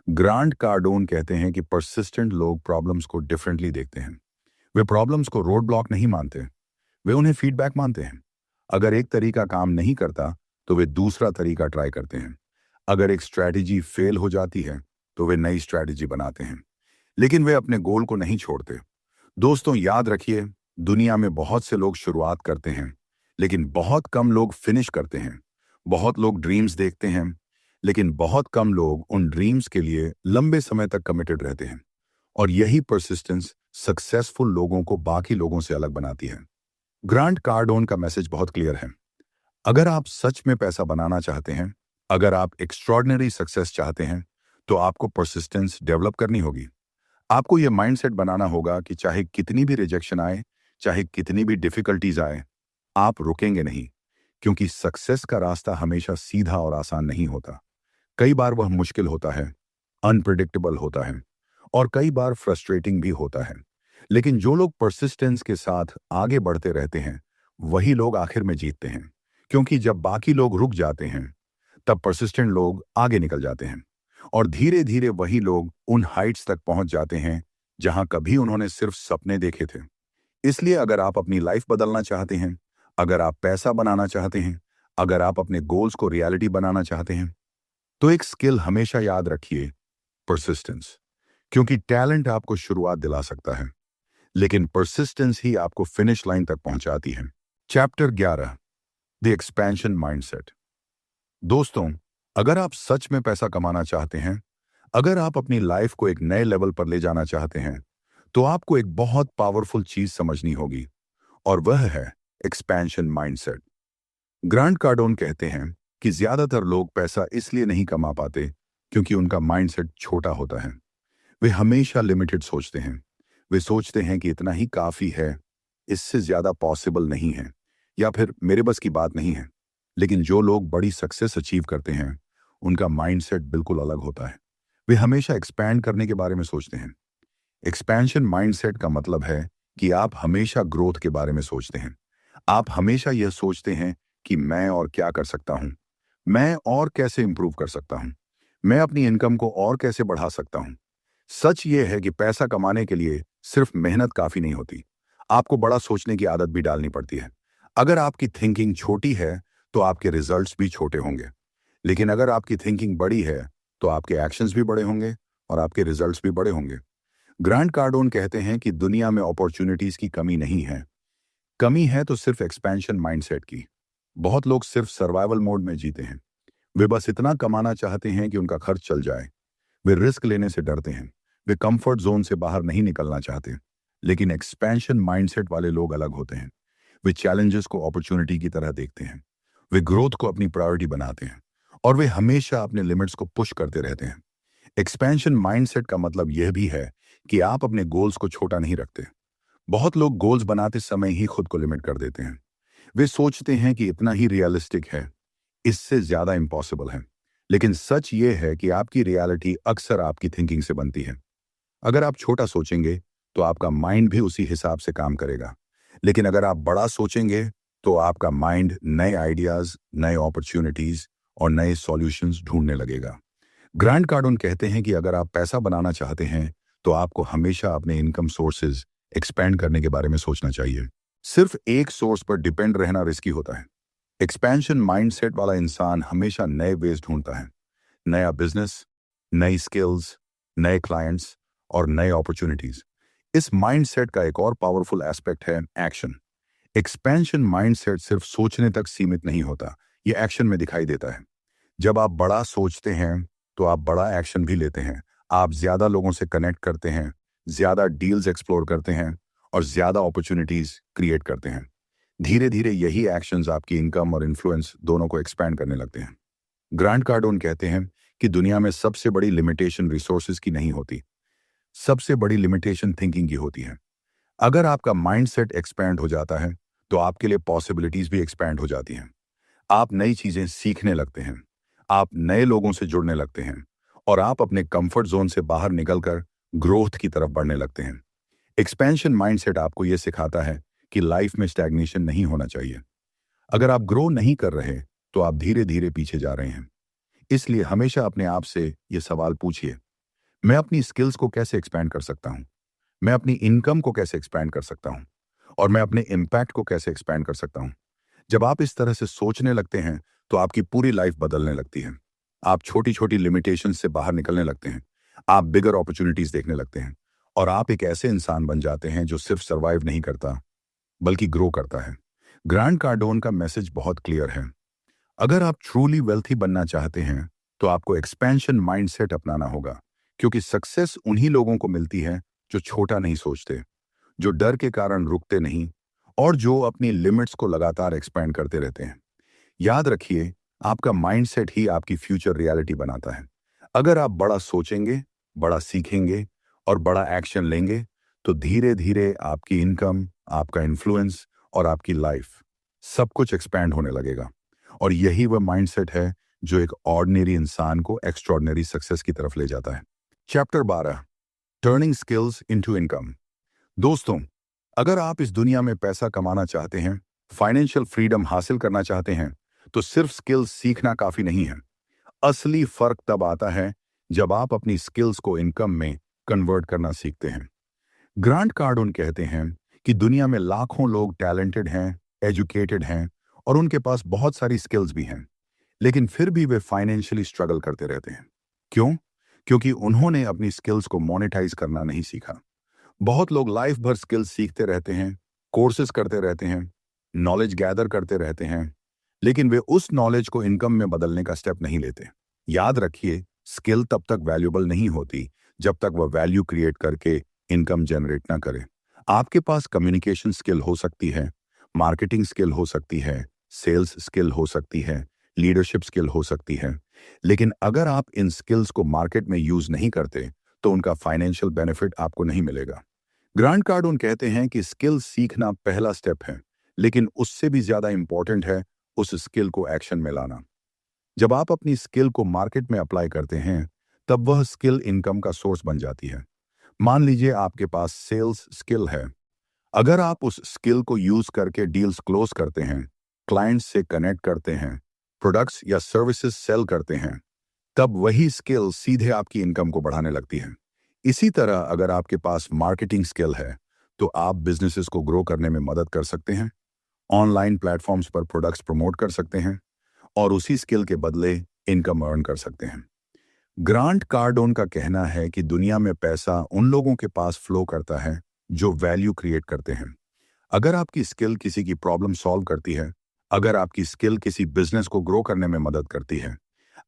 ग्रांट कार्डोन कहते हैं कि परसिस्टेंट लोग प्रॉब्लम्स को डिफरेंटली देखते हैं। वे प्रॉब्लम्स को रोड ब्लॉक नहीं मानते, वे उन्हें फीडबैक मानते हैं। अगर एक तरीका काम नहीं करता, तो वे दूसरा तरीका ट्राई करते हैं। अगर एक स्ट्रैटेजी फेल हो जाती है, तो वे नई स्ट्रैटेजी बनाते हैं। लेकिन वे अपने गोल को नहीं छोड़ते। दोस्तों, याद रखिए, दुनिया में बहुत से लोग शुरुआत करते हैं, लेकिन बहुत कम लोग फिनिश करते हैं। बहुत लोग ड्रीम्स देखते हैं, लेकिन बहुत कम लोग उन ड्रीम्स के लिए लंबे समय तक कमिटेड रहते हैं। और यही परसिस्टेंस सक्सेसफुल लोगों को बाकी लोगों से अलग बनाती है। ग्रांट कार्डोन का मैसेज बहुत क्लियर है। अगर आप सच में पैसा बनाना चाहते हैं, अगर आप एक्स्ट्रॉर्डिनरी सक्सेस चाहते हैं, तो आपको परसिस्टेंस डेवलप करनी होगी। आपको यह माइंडसेट बनाना होगा कि चाहे कितनी भी रिजेक्शन आए, चाहे कितनी भी डिफिकल्टीज आए, आप रुकेंगे नहीं। क्योंकि सक्सेस का रास्ता हमेशा सीधा और आसान नहीं होता। कई बार वह मुश्किल होता है, अनप्रिडिक्टेबल होता है, और कई बार फ्रस्ट्रेटिंग भी होता है। लेकिन जो लोग परसिस्टेंस के साथ आगे बढ़ते रहते हैं, वही लोग आखिर में जीतते हैं। क्योंकि जब बाकी लोग रुक जाते हैं, तब परसिस्टेंट लोग आगे निकल जाते हैं। और धीरे धीरे वही लोग उन हाइट्स तक पहुंच जाते हैं जहां कभी उन्होंने सिर्फ सपने देखे थे। इसलिए अगर आप अपनी लाइफ बदलना चाहते हैं, अगर आप पैसा बनाना चाहते हैं, अगर आप अपने गोल्स को रियलिटी बनाना चाहते हैं, तो एक स्किल हमेशा याद रखिए, परसिस्टेंस। क्योंकि टैलेंट आपको शुरुआत दिला सकता है, लेकिन परसिस्टेंस ही आपको फिनिश लाइन तक पहुंचाती है। Chapter 11, the expansion mindset. दोस्तों, अगर आप सच में पैसा कमाना चाहते हैं, अगर आप अपनी लाइफ को एक नए लेवल पर ले जाना चाहते हैं, तो आपको एक बहुत पावरफुल चीज समझनी होगी, और वह है एक्सपेंशन माइंडसेट। ग्रांट कार्डोन कहते हैं कि ज्यादातर लोग पैसा इसलिए नहीं कमा पाते क्योंकि उनका माइंडसेट छोटा होता है। वे हमेशा लिमिटेड सोचते हैं। वे सोचते हैं कि इतना ही काफी है, इससे ज्यादा पॉसिबल नहीं है, या फिर मेरे बस की बात नहीं है। लेकिन जो लोग बड़ी सक्सेस अचीव करते हैं, उनका माइंडसेट बिल्कुल अलग होता है। वे हमेशा एक्सपैंड करने के बारे में सोचते हैं। एक्सपेंशन माइंडसेट का मतलब है कि आप हमेशा ग्रोथ के बारे में सोचते हैं। आप हमेशा यह सोचते हैं कि मैं और क्या कर सकता हूं, मैं और कैसे इंप्रूव कर सकता हूं, मैं अपनी इनकम को और कैसे बढ़ा सकता हूं। सच यह है कि पैसा कमाने के लिए सिर्फ मेहनत काफी नहीं होती, आपको बड़ा सोचने की आदत भी डालनी पड़ती है। अगर आपकी थिंकिंग छोटी है, तो आपके रिजल्ट्स भी छोटे होंगे। लेकिन अगर आपकी थिंकिंग बड़ी है, तो आपके एक्शंस भी बड़े होंगे और आपके रिजल्ट्स भी बड़े होंगे। ग्रांट कार्डोन कहते हैं कि दुनिया में अपॉर्चुनिटीज की कमी नहीं है, कमी है तो सिर्फ एक्सपेंशन माइंडसेट की। बहुत लोग सिर्फ सर्वाइवल मोड में जीते हैं। वे बस इतना कमाना चाहते हैं कि उनका खर्च चल जाए। वे रिस्क लेने से डरते हैं, वे कंफर्ट जोन से बाहर नहीं निकलना चाहते। लेकिन एक्सपेंशन माइंडसेट वाले लोग अलग होते हैं। वे चैलेंजेस को अपॉर्चुनिटी की तरह देखते हैं, वे ग्रोथ को अपनी प्रायोरिटी बनाते हैं, और वे हमेशा अपने लिमिट्स को पुश करते रहते हैं। एक्सपेंशन माइंडसेट का मतलब यह भी है कि आप अपने गोल्स को छोटा नहीं रखते। बहुत लोग गोल्स बनाते समय ही खुद को लिमिट कर देते हैं। वे सोचते हैं कि इतना ही रियलिस्टिक है, इससे ज्यादा इम्पॉसिबल है। लेकिन सच ये है कि आपकी रियलिटी अक्सर आपकी थिंकिंग से बनती है। अगर आप छोटा सोचेंगे, तो आपका माइंड भी उसी हिसाब से काम करेगा। लेकिन अगर आप बड़ा सोचेंगे तो आपका माइंड नए आइडियाज, नए अपॉर्चुनिटीज और नए सॉल्यूशंस ढूंढने लगेगा। ग्रांट कार्डोन कहते हैं कि अगर आप पैसा बनाना चाहते हैं तो आपको हमेशा अपने इनकम सोर्सेज एक्सपेंड करने के बारे में सोचना चाहिए। सिर्फ एक सोर्स पर डिपेंड रहना रिस्की होता है। एक्सपेंशन माइंडसेट वाला इंसान हमेशा नए वेज ढूंढता है। नया बिजनेस, नई स्किल्स, नए क्लाइंट्स और नए अपॉर्चुनिटीज। इस माइंडसेट का एक और पावरफुल एस्पेक्ट है एक्शन। एक्सपेंशन माइंडसेट सिर्फ सोचने तक सीमित नहीं होता, ये एक्शन में दिखाई देता है। जब आप बड़ा सोचते हैं तो आप बड़ा एक्शन भी लेते हैं। आप ज्यादा लोगों से कनेक्ट करते हैं, ज्यादा डील्स एक्सप्लोर करते हैं और ज्यादा अपॉर्चुनिटीज क्रिएट करते हैं। धीरे धीरे यही एक्शंस आपकी इनकम और इन्फ्लुएंस दोनों को एक्सपैंड करने लगते हैं। ग्रांट कार्डोन कहते हैं कि दुनिया में सबसे बड़ी लिमिटेशन रिसोर्सेज की नहीं होती, सबसे बड़ी लिमिटेशन थिंकिंग की होती है। अगर आपका माइंडसेट एक्सपैंड हो जाता है तो आपके लिए पॉसिबिलिटीज भी एक्सपैंड हो जाती हैं। आप नई चीजें सीखने लगते हैं, आप नए लोगों से जुड़ने लगते हैं और आप अपने कंफर्ट जोन से बाहर निकलकर ग्रोथ की तरफ बढ़ने लगते हैं। एक्सपेंशन माइंडसेट आपको यह सिखाता है कि लाइफ में स्टैग्नेशन नहीं होना चाहिए। अगर आप ग्रो नहीं कर रहे तो आप धीरे धीरे पीछे जा रहे हैं। इसलिए हमेशा अपने आप से यह सवाल पूछिए, मैं अपनी स्किल्स को कैसे एक्सपैंड कर सकता हूं? मैं अपनी इनकम को कैसे एक्सपैंड कर सकता हूं? और मैं अपने इम्पैक्ट को कैसे एक्सपैंड कर सकता हूं? जब आप इस तरह से सोचने लगते हैं तो आपकी पूरी लाइफ बदलने लगती है। आप छोटी छोटी लिमिटेशन से बाहर निकलने लगते हैं, आप बिगर अपॉर्चुनिटीज देखने लगते हैं और आप एक ऐसे इंसान बन जाते हैं जो सिर्फ सर्वाइव नहीं करता बल्कि ग्रो करता है। ग्रांट कार्डोन का मैसेज बहुत क्लियर है। अगर आप ट्रूली वेल्थी बनना चाहते हैं तो आपको एक्सपेंशन माइंडसेट अपनाना होगा, क्योंकि सक्सेस उन्हीं लोगों को मिलती है जो छोटा नहीं सोचते, जो डर के कारण रुकते नहीं और जो अपनी लिमिट्स को लगातार एक्सपैंड करते रहते हैं। याद रखिए, आपका माइंडसेट ही आपकी फ्यूचर रियलिटी बनाता है। अगर आप बड़ा सोचेंगे, बड़ा सीखेंगे और बड़ा एक्शन लेंगे तो धीरे धीरे आपकी इनकम, आपका इन्फ्लुएंस और आपकी लाइफ सब कुछ एक्सपैंड होने लगेगा। और यही वह माइंडसेट है जो एक ऑर्डिनरी इंसान को एक्स्ट्रॉर्डिनरी सक्सेस की तरफ ले जाता है। Chapter 12, turning skills into income. दोस्तों, अगर आप इस दुनिया में पैसा कमाना चाहते हैं, फाइनेंशियल फ्रीडम हासिल करना चाहते हैं, तो सिर्फ स्किल्स सीखना काफी नहीं है। असली फर्क तब आता है जब आप अपनी स्किल्स को इनकम में कन्वर्ट करना सीखते हैं। ग्रांट कार्डोन कहते हैं कि दुनिया में लाखों लोग टैलेंटेड हैं, एजुकेटेड हैं और उनके पास बहुत सारी स्किल्स भी हैं, लेकिन फिर भी वे फाइनेंशियली स्ट्रगल करते रहते हैं। क्यों? क्योंकि उन्होंने अपनी स्किल्स को मोनेटाइज करना नहीं सीखा। बहुत लोग लाइफ भर स्किल्स सीखते रहते हैं, कोर्सेज करते रहते हैं, नॉलेज गैदर करते रहते हैं, लेकिन वे उस नॉलेज को इनकम में बदलने का स्टेप नहीं लेते। याद रखिए, स्किल तब तक वैल्यूएबल नहीं होती जब तक वह वैल्यू क्रिएट करके इनकम जनरेट ना करे। आपके पास कम्युनिकेशन स्किल हो सकती है, मार्केटिंग स्किल हो सकती है, सेल्स स्किल हो सकती है, लीडरशिप स्किल हो सकती है, लेकिन अगर आप इन स्किल्स को मार्केट में यूज नहीं करते तो उनका फाइनेंशियल बेनिफिट आपको नहीं मिलेगा। ग्रांट कार्डोन कहते हैं कि स्किल सीखना पहला स्टेप है, लेकिन उससे भी ज्यादा इंपॉर्टेंट है उस स्किल को एक्शन में लाना। जब आप अपनी स्किल को मार्केट में अप्लाई करते हैं तब वह स्किल इनकम का सोर्स बन जाती है। मान लीजिए आपके पास सेल्स स्किल है। अगर आप उस स्किल को यूज करके डील्स क्लोज करते हैं, क्लाइंट्स से कनेक्ट करते हैं, प्रोडक्ट्स या सर्विसेज सेल करते हैं, तब वही स्किल सीधे आपकी इनकम को बढ़ाने लगती है। इसी तरह अगर आपके पास मार्केटिंग स्किल है तो आप बिजनेसेस को ग्रो करने में मदद कर सकते हैं, ऑनलाइन प्लेटफॉर्म्स पर प्रोडक्ट्स प्रमोट कर सकते हैं और उसी स्किल के बदले इनकम अर्न कर सकते हैं। ग्रांट कार्डोन का कहना है कि दुनिया में पैसा उन लोगों के पास फ्लो करता है जो वैल्यू क्रिएट करते हैं। अगर आपकी स्किल किसी की प्रॉब्लम सॉल्व करती है, अगर आपकी स्किल किसी बिजनेस को ग्रो करने में मदद करती है,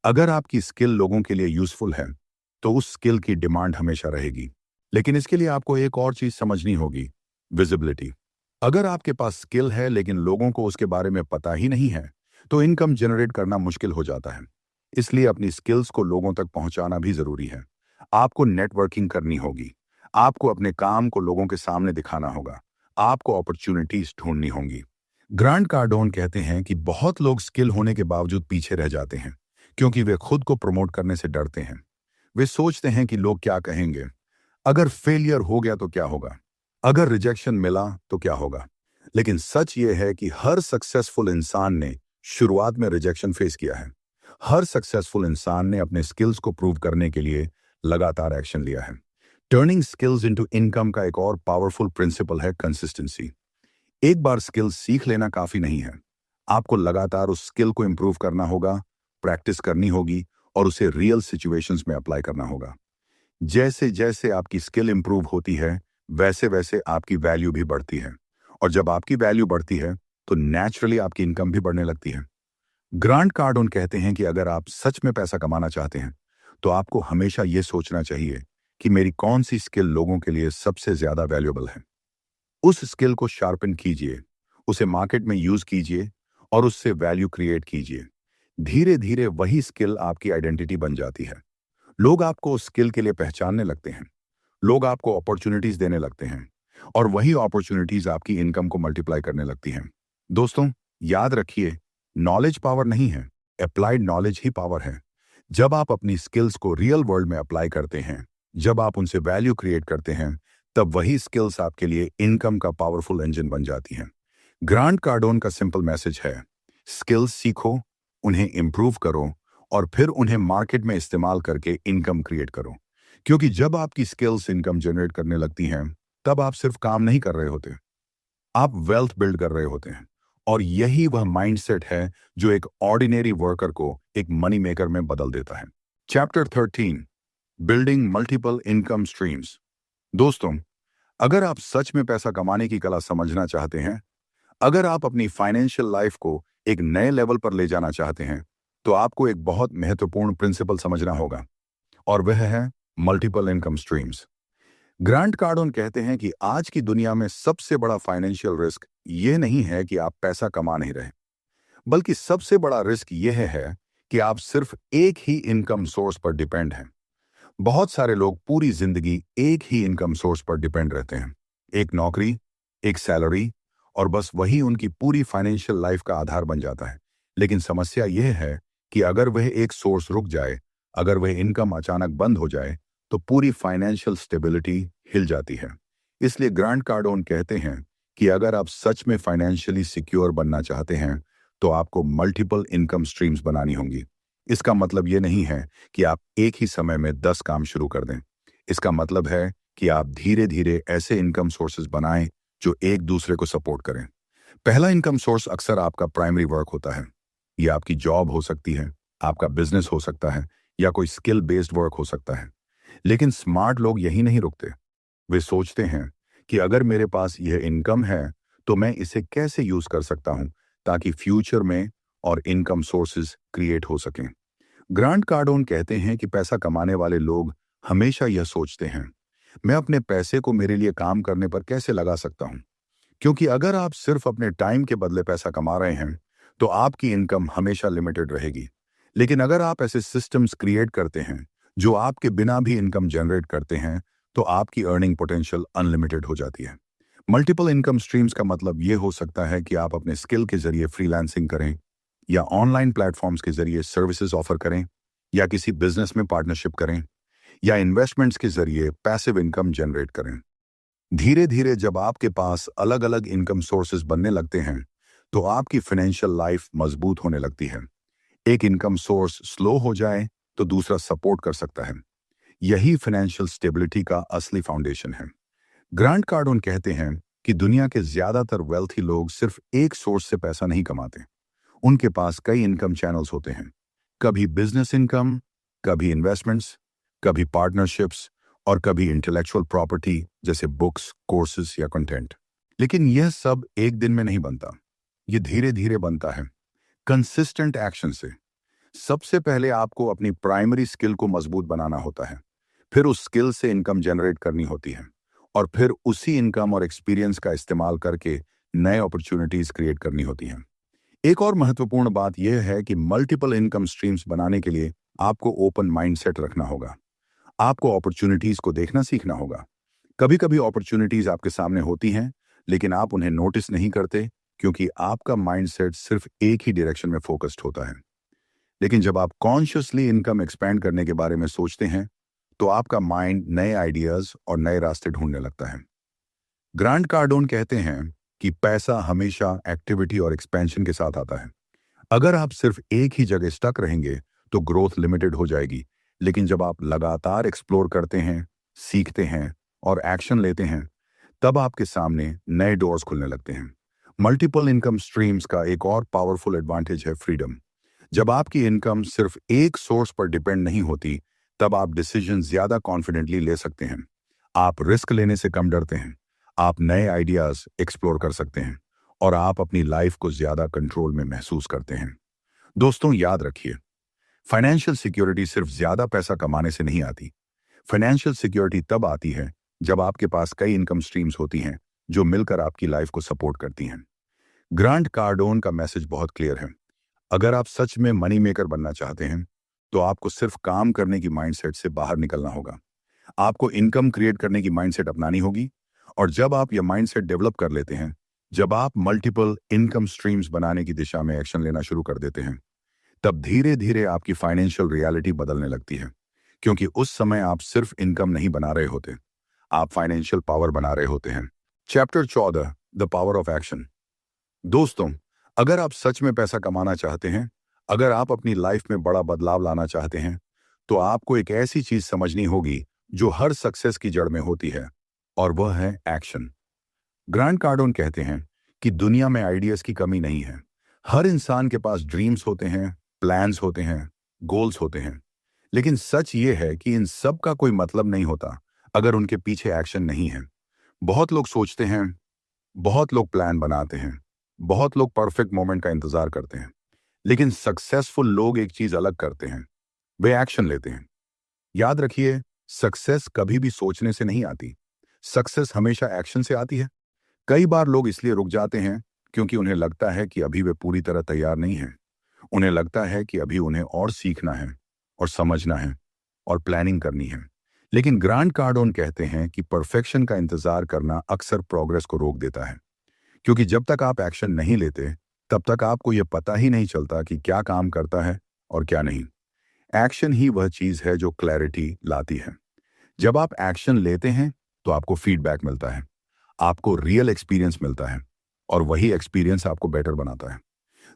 अगर आपकी स्किल लोगों के लिए यूजफुल है, तो उस स्किल की डिमांड हमेशा रहेगी। लेकिन इसके लिए आपको एक और चीज समझनी होगी, विजिबिलिटी। अगर आपके पास स्किल है लेकिन लोगों को उसके बारे में पता ही नहीं है, तो इनकम जनरेट करना मुश्किल हो जाता है। इसलिए अपनी स्किल्स को लोगों तक पहुंचाना भी जरूरी है। आपको नेटवर्किंग करनी होगी, आपको अपने काम को लोगों के सामने दिखाना होगा, आपको अपॉर्चुनिटीज ढूंढनी होंगी। ग्रांट कार्डोन कहते हैं कि बहुत लोग स्किल होने के बावजूद पीछे रह जाते हैं क्योंकि वे खुद को प्रमोट करने से डरते हैं। वे सोचते हैं कि लोग क्या कहेंगे, अगर फेलियर हो गया तो क्या होगा, अगर रिजेक्शन मिला तो क्या होगा। लेकिन सच यह है कि हर सक्सेसफुल इंसान ने शुरुआत में रिजेक्शन फेस किया है। हर सक्सेसफुल इंसान ने अपने स्किल्स को प्रूव करने के लिए लगातार एक्शन लिया है। टर्निंग स्किल्स इनटू इनकम का एक और पावरफुल प्रिंसिपल है कंसिस्टेंसी। एक बार स्किल सीख लेना काफी नहीं है। आपको लगातार उस स्किल को इंप्रूव करना होगा, प्रैक्टिस करनी होगी और उसे रियल सिचुएशंस में अप्लाई करना होगा। जैसे जैसे आपकी स्किल इंप्रूव होती है, वैसे वैसे आपकी वैल्यू भी बढ़ती है। और जब आपकी वैल्यू बढ़ती है, तो नेचुरली आपकी इनकम भी बढ़ने लगती है। ग्रांट कार्डोन कहते हैं कि अगर आप सच में पैसा कमाना चाहते हैं, तो आपको हमेशा यह सोचना चाहिए कि मेरी कौन सी स्किल लोगों के लिए सबसे ज्यादा वैल्यूएबल है। उस स्किल को शार्पन कीजिए, उसे मार्केट में यूज कीजिए और उससे वैल्यू क्रिएट कीजिए। धीरे धीरे वही स्किल आपकी आइडेंटिटी बन जाती है। लोग आपको उस स्किल के लिए पहचानने लगते हैं। लोग आपको अपॉर्चुनिटीज देने लगते हैं और वही अपॉर्चुनिटीज आपकी इनकम को मल्टीप्लाई करने लगती हैं। दोस्तों, याद रखिए, नॉलेज पावर नहीं है, अप्लाइड नॉलेज ही पावर है। जब आप अपनी स्किल्स को रियल वर्ल्ड में अप्लाई करते हैं, जब आप उनसे वैल्यू क्रिएट करते हैं, तब वही स्किल्स आपके लिए इनकम का पावरफुल इंजन बन जाती हैं। ग्रांट कार्डोन का सिंपल मैसेज है, स्किल्स सीखो, उन्हें इंप्रूव करो और फिर उन्हें मार्केट में इस्तेमाल करके इनकम क्रिएट करो। क्योंकि जब आपकी स्किल्स इनकम जनरेट करने लगती हैं, तब आप सिर्फ काम नहीं कर रहे होते, आप वेल्थ बिल्ड कर रहे होते हैं। और यही वह माइंडसेट है जो एक ऑर्डिनरी वर्कर को एक मनी मेकर में बदल देता है। Chapter 13, building multiple income streams. दोस्तों, अगर आप सच में पैसा कमाने की कला समझना चाहते हैं, अगर आप अपनी फाइनेंशियल लाइफ को एक नए लेवल पर ले जाना चाहते हैं, तो आपको एक बहुत महत्वपूर्ण प्रिंसिपल समझना होगा और वह है multiple income streams. Grant Cardone कहते हैं कि आज की दुनिया में सबसे बड़ा फाइनेंशियल रिस्क यह नहीं है कि आप पैसा कमा नहीं रहे, बल्कि सबसे बड़ा रिस्क यह है कि आप सिर्फ एक ही इनकम सोर्स पर डिपेंड हैं। बहुत सारे लोग पूरी जिंदगी एक ही इनकम सोर्स पर डिपेंड रहते हैं, एक नौकरी, एक सैलरी, और बस वही उनकी पूरी फाइनेंशियल लाइफ का आधार बन जाता है। लेकिन समस्या यह है कि अगर वह एक सोर्स रुक जाए, अगर वह इनकम अचानक बंद हो जाए, तो पूरी फाइनेंशियल स्टेबिलिटी हिल जाती है। इसलिए ग्रांट कार्डोन कहते हैं कि अगर आप सच में फाइनेंशियली सिक्योर बनना चाहते हैं, तो आपको मल्टीपल इनकम स्ट्रीम्स बनानी होंगी। इसका मतलब यह नहीं है कि आप एक ही समय में 10 काम शुरू कर दें। इसका मतलब है कि आप धीरे धीरे ऐसे इनकम सोर्सेज बनाएं जो एक दूसरे को सपोर्ट करें। पहला इनकम सोर्स अक्सर आपका प्राइमरी वर्क होता है। यह आपकी जॉब हो सकती है, आपका बिजनेस हो सकता है या कोई स्किल बेस्ड वर्क हो सकता है। लेकिन स्मार्ट लोग यही नहीं रुकते। वे सोचते हैं कि अगर मेरे पास यह इनकम है, तो मैं इसे कैसे यूज कर सकता हूं ताकि फ्यूचर में और इनकम सोर्सेज क्रिएट हो सकें। ग्रांट कार्डोन कहते हैं कि पैसा कमाने वाले लोग हमेशा यह सोचते हैं, मैं अपने पैसे को मेरे लिए काम करने पर कैसे लगा सकता हूं। क्योंकि अगर आप सिर्फ अपने टाइम के बदले पैसा कमा रहे हैं, तो आपकी इनकम हमेशा लिमिटेड रहेगी। लेकिन अगर आप ऐसे सिस्टम्स क्रिएट करते हैं जो आपके बिना भी इनकम जनरेट करते हैं, तो आपकी अर्निंग पोटेंशियल अनलिमिटेड हो जाती है। मल्टीपल इनकम स्ट्रीम्स का मतलब यह हो सकता है कि आप अपने स्किल के जरिए फ्रीलांसिंग करें, या ऑनलाइन प्लेटफॉर्म्स के जरिए सर्विसेज ऑफर करें, या किसी बिजनेस में पार्टनरशिप करें, या इन्वेस्टमेंट्स के जरिए पैसिव इनकम जनरेट करें। धीरे धीरे जब आपके पास अलग अलग इनकम सोर्सेज बनने लगते हैं, तो आपकी फाइनेंशियल लाइफ मजबूत होने लगती है। एक इनकम सोर्स स्लो हो जाए तो दूसरा सपोर्ट कर सकता है। यही फाइनेंशियल स्टेबिलिटी का असली फाउंडेशन है। ग्रांट कार्डोन कहते हैं कि दुनिया के ज्यादातर वेल्थी लोग सिर्फ एक सोर्स से पैसा नहीं कमाते। उनके पास कई इनकम चैनल्स होते हैं, कभी बिजनेस इनकम, कभी इन्वेस्टमेंट्स, कभी पार्टनरशिप्स और कभी इंटेलेक्चुअल प्रॉपर्टी जैसे बुक्स, कोर्सेज या कंटेंट। लेकिन यह सब एक दिन में नहीं बनता, यह धीरे धीरे बनता है, कंसिस्टेंट एक्शन से। सबसे पहले आपको अपनी प्राइमरी स्किल को मजबूत बनाना होता है, फिर उस स्किल से इनकम जनरेट करनी होती है, और फिर उसी इनकम और एक्सपीरियंस का इस्तेमाल करके नए अपॉर्चुनिटीज क्रिएट करनी होती हैं। एक और महत्वपूर्ण बात यह है कि मल्टीपल इनकम स्ट्रीम्स बनाने के लिए आपको ओपन माइंडसेट रखना होगा। आपको अपॉर्चुनिटीज को देखना सीखना होगा। कभी कभी अपॉर्चुनिटीज आपके सामने होती हैं, लेकिन आप उन्हें नोटिस नहीं करते क्योंकि आपका माइंडसेट सिर्फ एक ही डायरेक्शन में फोकस्ड होता है। लेकिन जब आप कॉन्शियसली इनकम एक्सपैंड करने के बारे में सोचते हैं, तो आपका माइंड नए आइडियाज और नए रास्ते ढूंढने लगता है। ग्रांट कार्डोन कहते हैं कि पैसा हमेशा एक्टिविटी और एक्सपेंशन के साथ आता है। अगर आप सिर्फ एक ही जगह स्टक रहेंगे तो ग्रोथ लिमिटेड हो जाएगी, लेकिन जब आप लगातार एक्सप्लोर करते हैं, सीखते हैं और एक्शन लेते हैं, तब आपके सामने नए डोर्स खुलने लगते हैं। मल्टीपल इनकम स्ट्रीम्स का एक और पावरफुल एडवांटेज है फ्रीडम। जब आपकी इनकम सिर्फ एक सोर्स पर डिपेंड नहीं होती, तब आप डिसीजन ज्यादा कॉन्फिडेंटली ले सकते हैं। आप रिस्क लेने से कम डरते हैं, आप नए आइडियाज एक्सप्लोर कर सकते हैं और आप अपनी लाइफ को ज्यादा कंट्रोल में महसूस करते हैं। दोस्तों, याद रखिए, फाइनेंशियल सिक्योरिटी सिर्फ ज्यादा पैसा कमाने से नहीं आती। फाइनेंशियल सिक्योरिटी तब आती है जब आपके पास कई इनकम स्ट्रीम्स होती हैं जो मिलकर आपकी लाइफ को सपोर्ट करती हैं। ग्रांट कार्डोन का मैसेज बहुत क्लियर है। अगर आप सच में मनी मेकर बनना चाहते हैं, तो आपको सिर्फ काम करने की माइंडसेट से बाहर निकलना होगा। आपको इनकम क्रिएट करने की माइंडसेट अपनानी होगी। और जब आप यह माइंडसेट डेवलप कर लेते हैं, जब आप मल्टीपल इनकम स्ट्रीम्स बनाने की दिशा में एक्शन लेना शुरू कर देते हैं, तब धीरे धीरे आपकी फाइनेंशियल रियलिटी बदलने लगती है। क्योंकि उस समय आप सिर्फ इनकम नहीं बना रहे होते, आप फाइनेंशियल पावर बना रहे होते हैं। Chapter 14, the power of action. दोस्तों, अगर आप सच में पैसा कमाना चाहते हैं, अगर आप अपनी लाइफ में बड़ा बदलाव लाना चाहते हैं, तो आपको एक ऐसी चीज समझनी होगी जो हर सक्सेस की जड़ में होती है, और वह है एक्शन। ग्रांट कार्डोन कहते हैं कि दुनिया में आइडियाज की कमी नहीं है। हर इंसान के पास ड्रीम्स होते हैं, प्लान्स होते हैं, गोल्स होते हैं। लेकिन सच ये है कि इन सब का कोई मतलब नहीं होता अगर उनके पीछे एक्शन नहीं है। बहुत लोग सोचते हैं, बहुत लोग प्लान बनाते हैं, बहुत लोग परफेक्ट मोमेंट का इंतजार करते हैं, लेकिन सक्सेसफुल लोग एक चीज अलग करते हैं, वे एक्शन लेते हैं। याद रखिए, सक्सेस कभी भी सोचने से नहीं आती, सक्सेस हमेशा एक्शन से आती है। कई बार लोग इसलिए रुक जाते हैं क्योंकि उन्हें लगता है कि अभी वे पूरी तरह तैयार नहीं हैं। उन्हें लगता है कि अभी उन्हें और सीखना है और समझना है और प्लानिंग करनी है। लेकिन ग्रांट कार्डोन कहते हैं कि परफेक्शन का इंतजार करना अक्सर प्रोग्रेस को रोक देता है। क्योंकि जब तक आप एक्शन नहीं लेते, तब तक आपको यह पता ही नहीं चलता कि क्या काम करता है और क्या नहीं। एक्शन ही वह चीज है जो क्लैरिटी लाती है। जब आप एक्शन लेते हैं तो आपको फीडबैक मिलता है, आपको रियल एक्सपीरियंस मिलता है, और वही एक्सपीरियंस आपको बेटर बनाता है।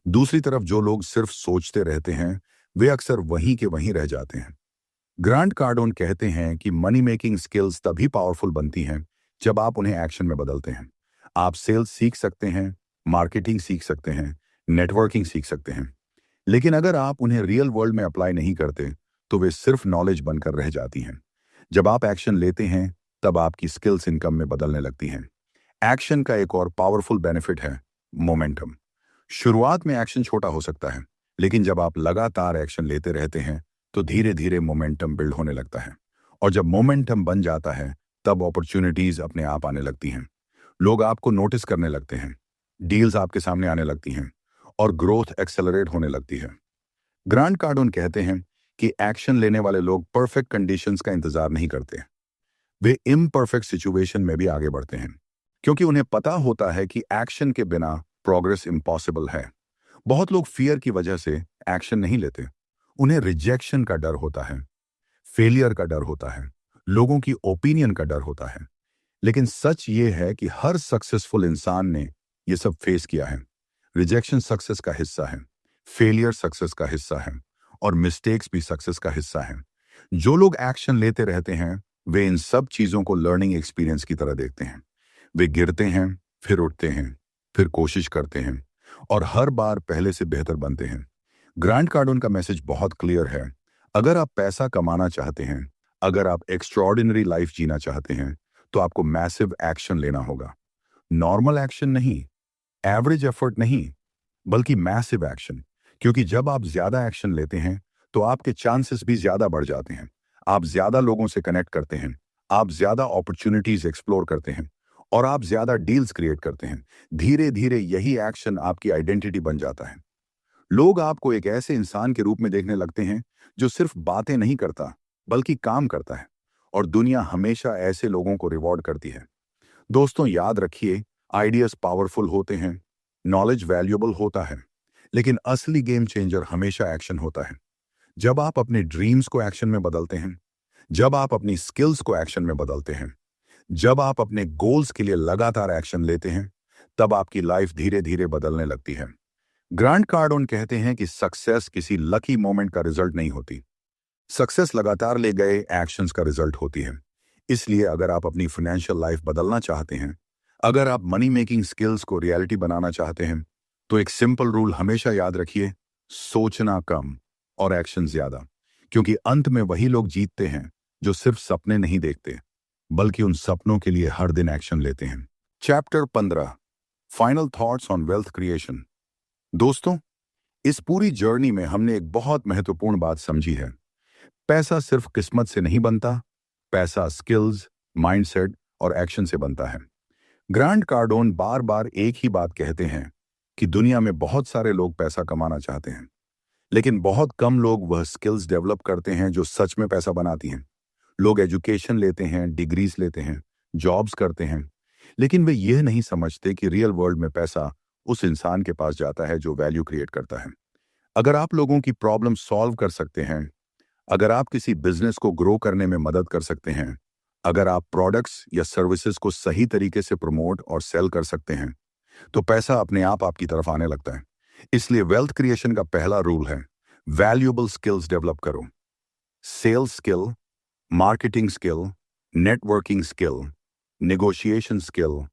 दूसरी तरफ जो लोग सिर्फ सोचते रहते हैं, वे अक्सर वहीं के वहीं रह जाते हैं। ग्रांट कार्डोन कहते हैं कि मनी मेकिंग स्किल्स तभी पावरफुल बनती हैं जब आप उन्हें एक्शन में बदलते हैं। आप सेल्स सीख सकते हैं, मार्केटिंग सीख सकते हैं, नेटवर्किंग सीख सकते हैं, लेकिन अगर आप उन्हें रियल वर्ल्ड में अप्लाई नहीं करते, तो वे सिर्फ नॉलेज बनकर रह जाती हैं। जब आप एक्शन लेते हैं, तब आपकी स्किल्स इनकम में बदलने लगती हैं। एक्शन का एक और पावरफुल बेनिफिट है मोमेंटम। शुरुआत में एक्शन छोटा हो सकता है, लेकिन जब आप लगातार एक्शन लेते रहते हैं, तो धीरे धीरे मोमेंटम बिल्ड होने लगता है। और जब मोमेंटम बन जाता है, तब अपॉर्चुनिटीज अपने आप आने लगती हैं। लोग आपको नोटिस करने लगते हैं, डील्स आपके सामने आने लगती हैं, और ग्रोथ एक्सेलरेट होने लगती है। ग्रांट कार्डोन कहते हैं कि एक्शन लेने वाले लोग परफेक्ट कंडीशंस का इंतजार नहीं करते, वे इम्परफेक्ट सिचुएशन में भी आगे बढ़ते हैं, क्योंकि उन्हें पता होता है कि एक्शन के बिना प्रोग्रेस इम्पॉसिबल है। बहुत लोग फियर की वजह से एक्शन नहीं लेते। उन्हें रिजेक्शन का डर होता है, फेलियर का डर होता है, लोगों की ओपिनियन का डर होता है। लेकिन सच ये है कि हर सक्सेसफुल इंसान ने ये सब फेस किया है। रिजेक्शन सक्सेस का हिस्सा है, फेलियर सक्सेस का हिस्सा है, और मिस्टेक्स भी सक्सेस का हिस्सा है। जो लोग एक्शन लेते रहते हैं, वे इन सब चीजों को लर्निंग एक्सपीरियंस की तरह देखते हैं। वे गिरते हैं, फिर उठते हैं, फिर कोशिश करते हैं, और हर बार पहले से बेहतर बनते हैं। ग्रांट कार्डोन का मैसेज बहुत क्लियर है। अगर आप पैसा कमाना चाहते हैं, अगर आप एक्स्ट्रॉर्डिनरी लाइफ जीना चाहते हैं, तो आपको मैसिव एक्शन लेना होगा। नॉर्मल एक्शन नहीं, एवरेज एफर्ट नहीं, बल्कि मैसिव एक्शन। क्योंकि जब आप ज्यादा एक्शन लेते हैं, तो आपके चांसेस भी ज्यादा बढ़ जाते हैं। आप ज्यादा लोगों से कनेक्ट करते हैं, आप ज्यादा अपॉर्चुनिटीज एक्सप्लोर करते हैं, और आप ज्यादा डील्स क्रिएट करते हैं। धीरे धीरे यही एक्शन आपकी आइडेंटिटी बन जाता है। लोग आपको एक ऐसे इंसान के रूप में देखने लगते हैं जो सिर्फ बातें नहीं करता, बल्कि काम करता है। और दुनिया हमेशा ऐसे लोगों को रिवॉर्ड करती है। दोस्तों, याद रखिए, आइडियाज पावरफुल होते हैं, नॉलेज वैल्यूएबल होता है, लेकिन असली गेम चेंजर हमेशा एक्शन होता है। जब आप अपने ड्रीम्स को एक्शन में बदलते हैं, जब आप अपनी स्किल्स को एक्शन में बदलते हैं, जब आप अपने गोल्स के लिए लगातार एक्शन लेते हैं, तब आपकी लाइफ धीरे धीरे बदलने लगती है। ग्रांट कार्डोन कहते हैं कि सक्सेस किसी लकी मोमेंट का रिजल्ट नहीं होती। सक्सेस लगातार ले गए एक्शंस का रिजल्ट होती है। इसलिए अगर आप अपनी फाइनेंशियल लाइफ बदलना चाहते हैं, अगर आप मनी मेकिंग स्किल्स को रियलिटी बनाना चाहते हैं, तो एक सिंपल रूल हमेशा याद रखिए, सोचना कम और एक्शन ज्यादा। क्योंकि अंत में वही लोग जीतते हैं जो सिर्फ सपने नहीं देखते, बल्कि उन सपनों के लिए हर दिन एक्शन लेते हैं। Chapter 15, final thoughts on wealth creation. दोस्तों, इस पूरी जर्नी में हमने एक बहुत महत्वपूर्ण बात समझी है। पैसा सिर्फ किस्मत से नहीं बनता, पैसा स्किल्स, माइंडसेट और एक्शन से बनता है। ग्रांट कार्डोन बार बार एक ही बात कहते हैं कि दुनिया में बहुत सारे लोग पैसा कमाना चाहते हैं, लेकिन बहुत कम लोग वह स्किल्स डेवलप करते हैं जो सच में पैसा बनाती हैं। लोग एजुकेशन लेते हैं, डिग्रीज लेते हैं, जॉब्स करते हैं, लेकिन वे यह नहीं समझते कि रियल वर्ल्ड में पैसा उस इंसान के पास जाता है जो वैल्यू क्रिएट करता है। अगर आप लोगों की प्रॉब्लम सॉल्व कर सकते हैं, अगर आप किसी बिजनेस को ग्रो करने में मदद कर सकते हैं, अगर आप प्रोडक्ट्स या सर्विसेज को सही तरीके से प्रमोट और सेल कर सकते हैं, तो पैसा अपने आप आपकी तरफ आने लगता है। इसलिए वेल्थ क्रिएशन का पहला रूल है, वैल्यूएबल स्किल्स डेवलप करो। Sales skill, marketing skill, networking skill, negotiation skill,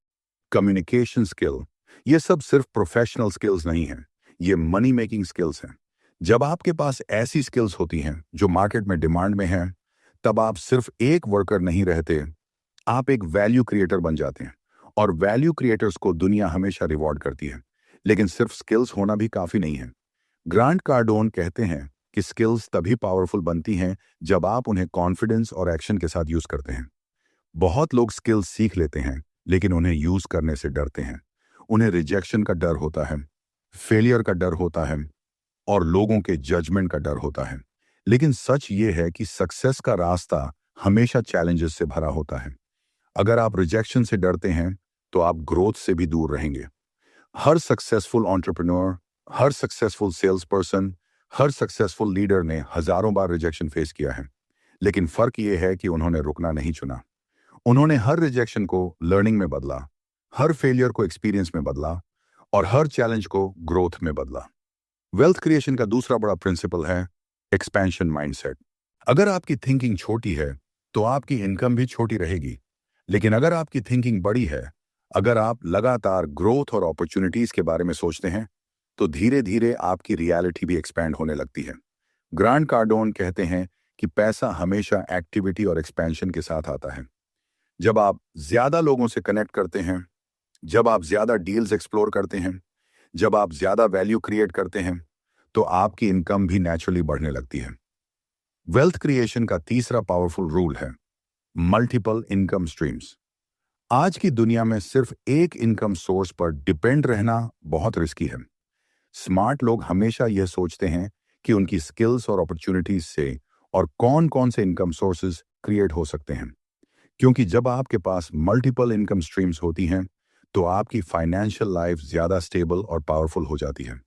communication skill, ये सब सिर्फ प्रोफेशनल स्किल्स नहीं हैं, ये मनी मेकिंग स्किल्स हैं। जब आपके पास ऐसी स्किल्स होती हैं जो मार्केट में डिमांड में हैं, तब आप सिर्फ एक वर्कर नहीं रहते, आप एक वैल्यू क्रिएटर बन जाते हैं। और वैल्यू क्रिएटर्स को दुनिया हमेशा रिवॉर्ड करती है। लेकिन सिर्फ स्किल्स होना भी काफी नहीं है। ग्रांट कार्डोन कहते हैं कि स्किल्स तभी पावरफुल बनती हैं जब आप उन्हें कॉन्फिडेंस और एक्शन के साथ यूज करते हैं। बहुत लोग स्किल्स सीख लेते हैं, लेकिन उन्हें यूज करने से डरते हैं। उन्हें रिजेक्शन का डर होता है, फेलियर का डर होता है और लोगों के जजमेंट का डर होता है। लेकिन सच ये है कि सक्सेस का रास्ता हमेशा चैलेंजेस से भरा होता है। अगर आप रिजेक्शन से डरते हैं, तो आप ग्रोथ से भी दूर रहेंगे। हर सक्सेसफुल एंटरप्रेन्योर, हर सक्सेसफुल सेल्स पर्सन, हर सक्सेसफुल लीडर ने हजारों बार रिजेक्शन फेस किया है। लेकिन फर्क यह है कि उन्होंने रुकना नहीं चुना। उन्होंने हर रिजेक्शन को लर्निंग में बदला, हर फेलियर को एक्सपीरियंस में बदला और हर चैलेंज को ग्रोथ में बदला। वेल्थ क्रिएशन का दूसरा बड़ा प्रिंसिपल है एक्सपेंशन माइंडसेट। अगर आपकी थिंकिंग छोटी है, तो आपकी इनकम भी छोटी रहेगी। लेकिन अगर आपकी थिंकिंग बड़ी है, अगर आप लगातार ग्रोथ और अपॉर्चुनिटीज के बारे में सोचते हैं, तो धीरे धीरे आपकी रियलिटी भी एक्सपैंड होने लगती है। ग्रांट कार्डोन कहते हैं कि पैसा हमेशा एक्टिविटी और एक्सपेंशन के साथ आता है। जब आप ज्यादा लोगों से कनेक्ट करते हैं, जब आप ज्यादा डील्स एक्सप्लोर करते हैं, जब आप ज्यादा वैल्यू क्रिएट करते हैं, तो आपकी इनकम भी नेचुरली बढ़ने लगती है। वेल्थ क्रिएशन का तीसरा पावरफुल रूल है मल्टीपल इनकम स्ट्रीम्स। आज की दुनिया में सिर्फ एक इनकम सोर्स पर डिपेंड रहना बहुत रिस्की है। स्मार्ट लोग हमेशा यह सोचते हैं कि उनकी स्किल्स और अपॉर्चुनिटीज से और कौन कौन से इनकम सोर्सेज क्रिएट हो सकते हैं। क्योंकि जब आपके पास मल्टीपल इनकम स्ट्रीम्स होती हैं, तो आपकी फाइनेंशियल लाइफ ज्यादा स्टेबल और पावरफुल हो जाती है।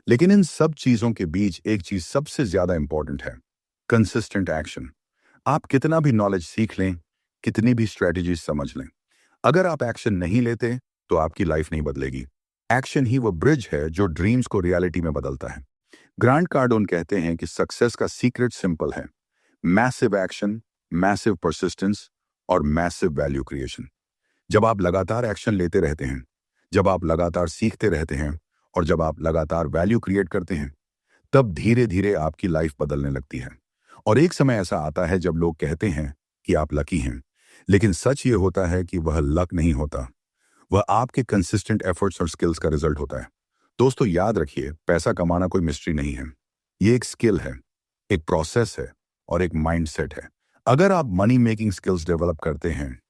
लेकिन इन सब चीजों के बीच एक चीज सबसे ज्यादा इंपॉर्टेंट है, कंसिस्टेंट एक्शन। आप कितना भी नॉलेज सीख लें, कितनी भी स्ट्रेटजीज समझ लें, अगर आप एक्शन नहीं लेते, तो आपकी लाइफ नहीं बदलेगी। एक्शन ही वो ब्रिज है जो ड्रीम्स को रियलिटी में बदलता है। ग्रांट कार्डोन कहते हैं कि सक्सेस का सीक्रेट सिंपल है, मैसिव एक्शन, मैसिव परसिस्टेंस और मैसिव वैल्यू क्रिएशन। जब आप लगातार एक्शन लेते रहते हैं, जब आप लगातार सीखते रहते हैं और जब आप लगातार वैल्यू क्रिएट करते हैं, तब धीरे धीरे आपकी लाइफ बदलने लगती है। और एक समय ऐसा आता है जब लोग कहते हैं कि आप लकी हैं, लेकिन सच ये होता है कि वह लक नहीं होता, वह आपके कंसिस्टेंट एफर्ट्स और स्किल्स का रिजल्ट होता है। दोस्तों, याद रखिए, पैसा कमाना कोई मिस्ट्री नहीं है। ये एक स्किल है, एक प्रोसेस है और एक माइंडसेट है। अगर आप मनी मेकिंग स्किल्स डेवलप करते हैं,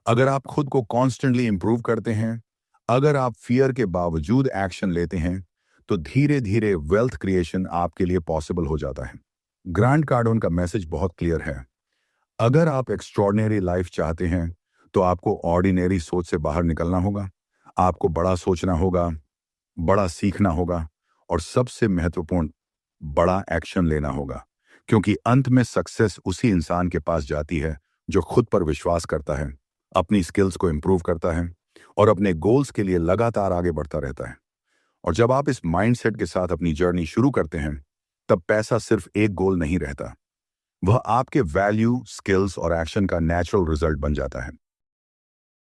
अगर आप खुद को कॉन्स्टेंटली इंप्रूव करते हैं, अगर आप फियर के बावजूद एक्शन लेते हैं, तो धीरे धीरे वेल्थ क्रिएशन आपके लिए पॉसिबल हो जाता है। ग्रांट कार्डोन का मैसेज बहुत क्लियर है। अगर आप एक्स्ट्रॉर्डिनरी लाइफ चाहते हैं, तो आपको ऑर्डिनरी सोच से बाहर निकलना होगा। आपको बड़ा सोचना होगा, बड़ा सीखना होगा और सबसे महत्वपूर्ण, बड़ा एक्शन लेना होगा। क्योंकि अंत में सक्सेस उसी इंसान के पास जाती है जो खुद पर विश्वास करता है, अपनी स्किल्स को इंप्रूव करता है और अपने गोल्स के लिए लगातार आगे बढ़ता रहता है। और जब आप इस माइंडसेट के साथ अपनी जर्नी शुरू करते हैं, तब पैसा सिर्फ एक गोल नहीं रहता, वह आपके वैल्यू, स्किल्स और एक्शन का नेचुरल रिजल्ट बन जाता है।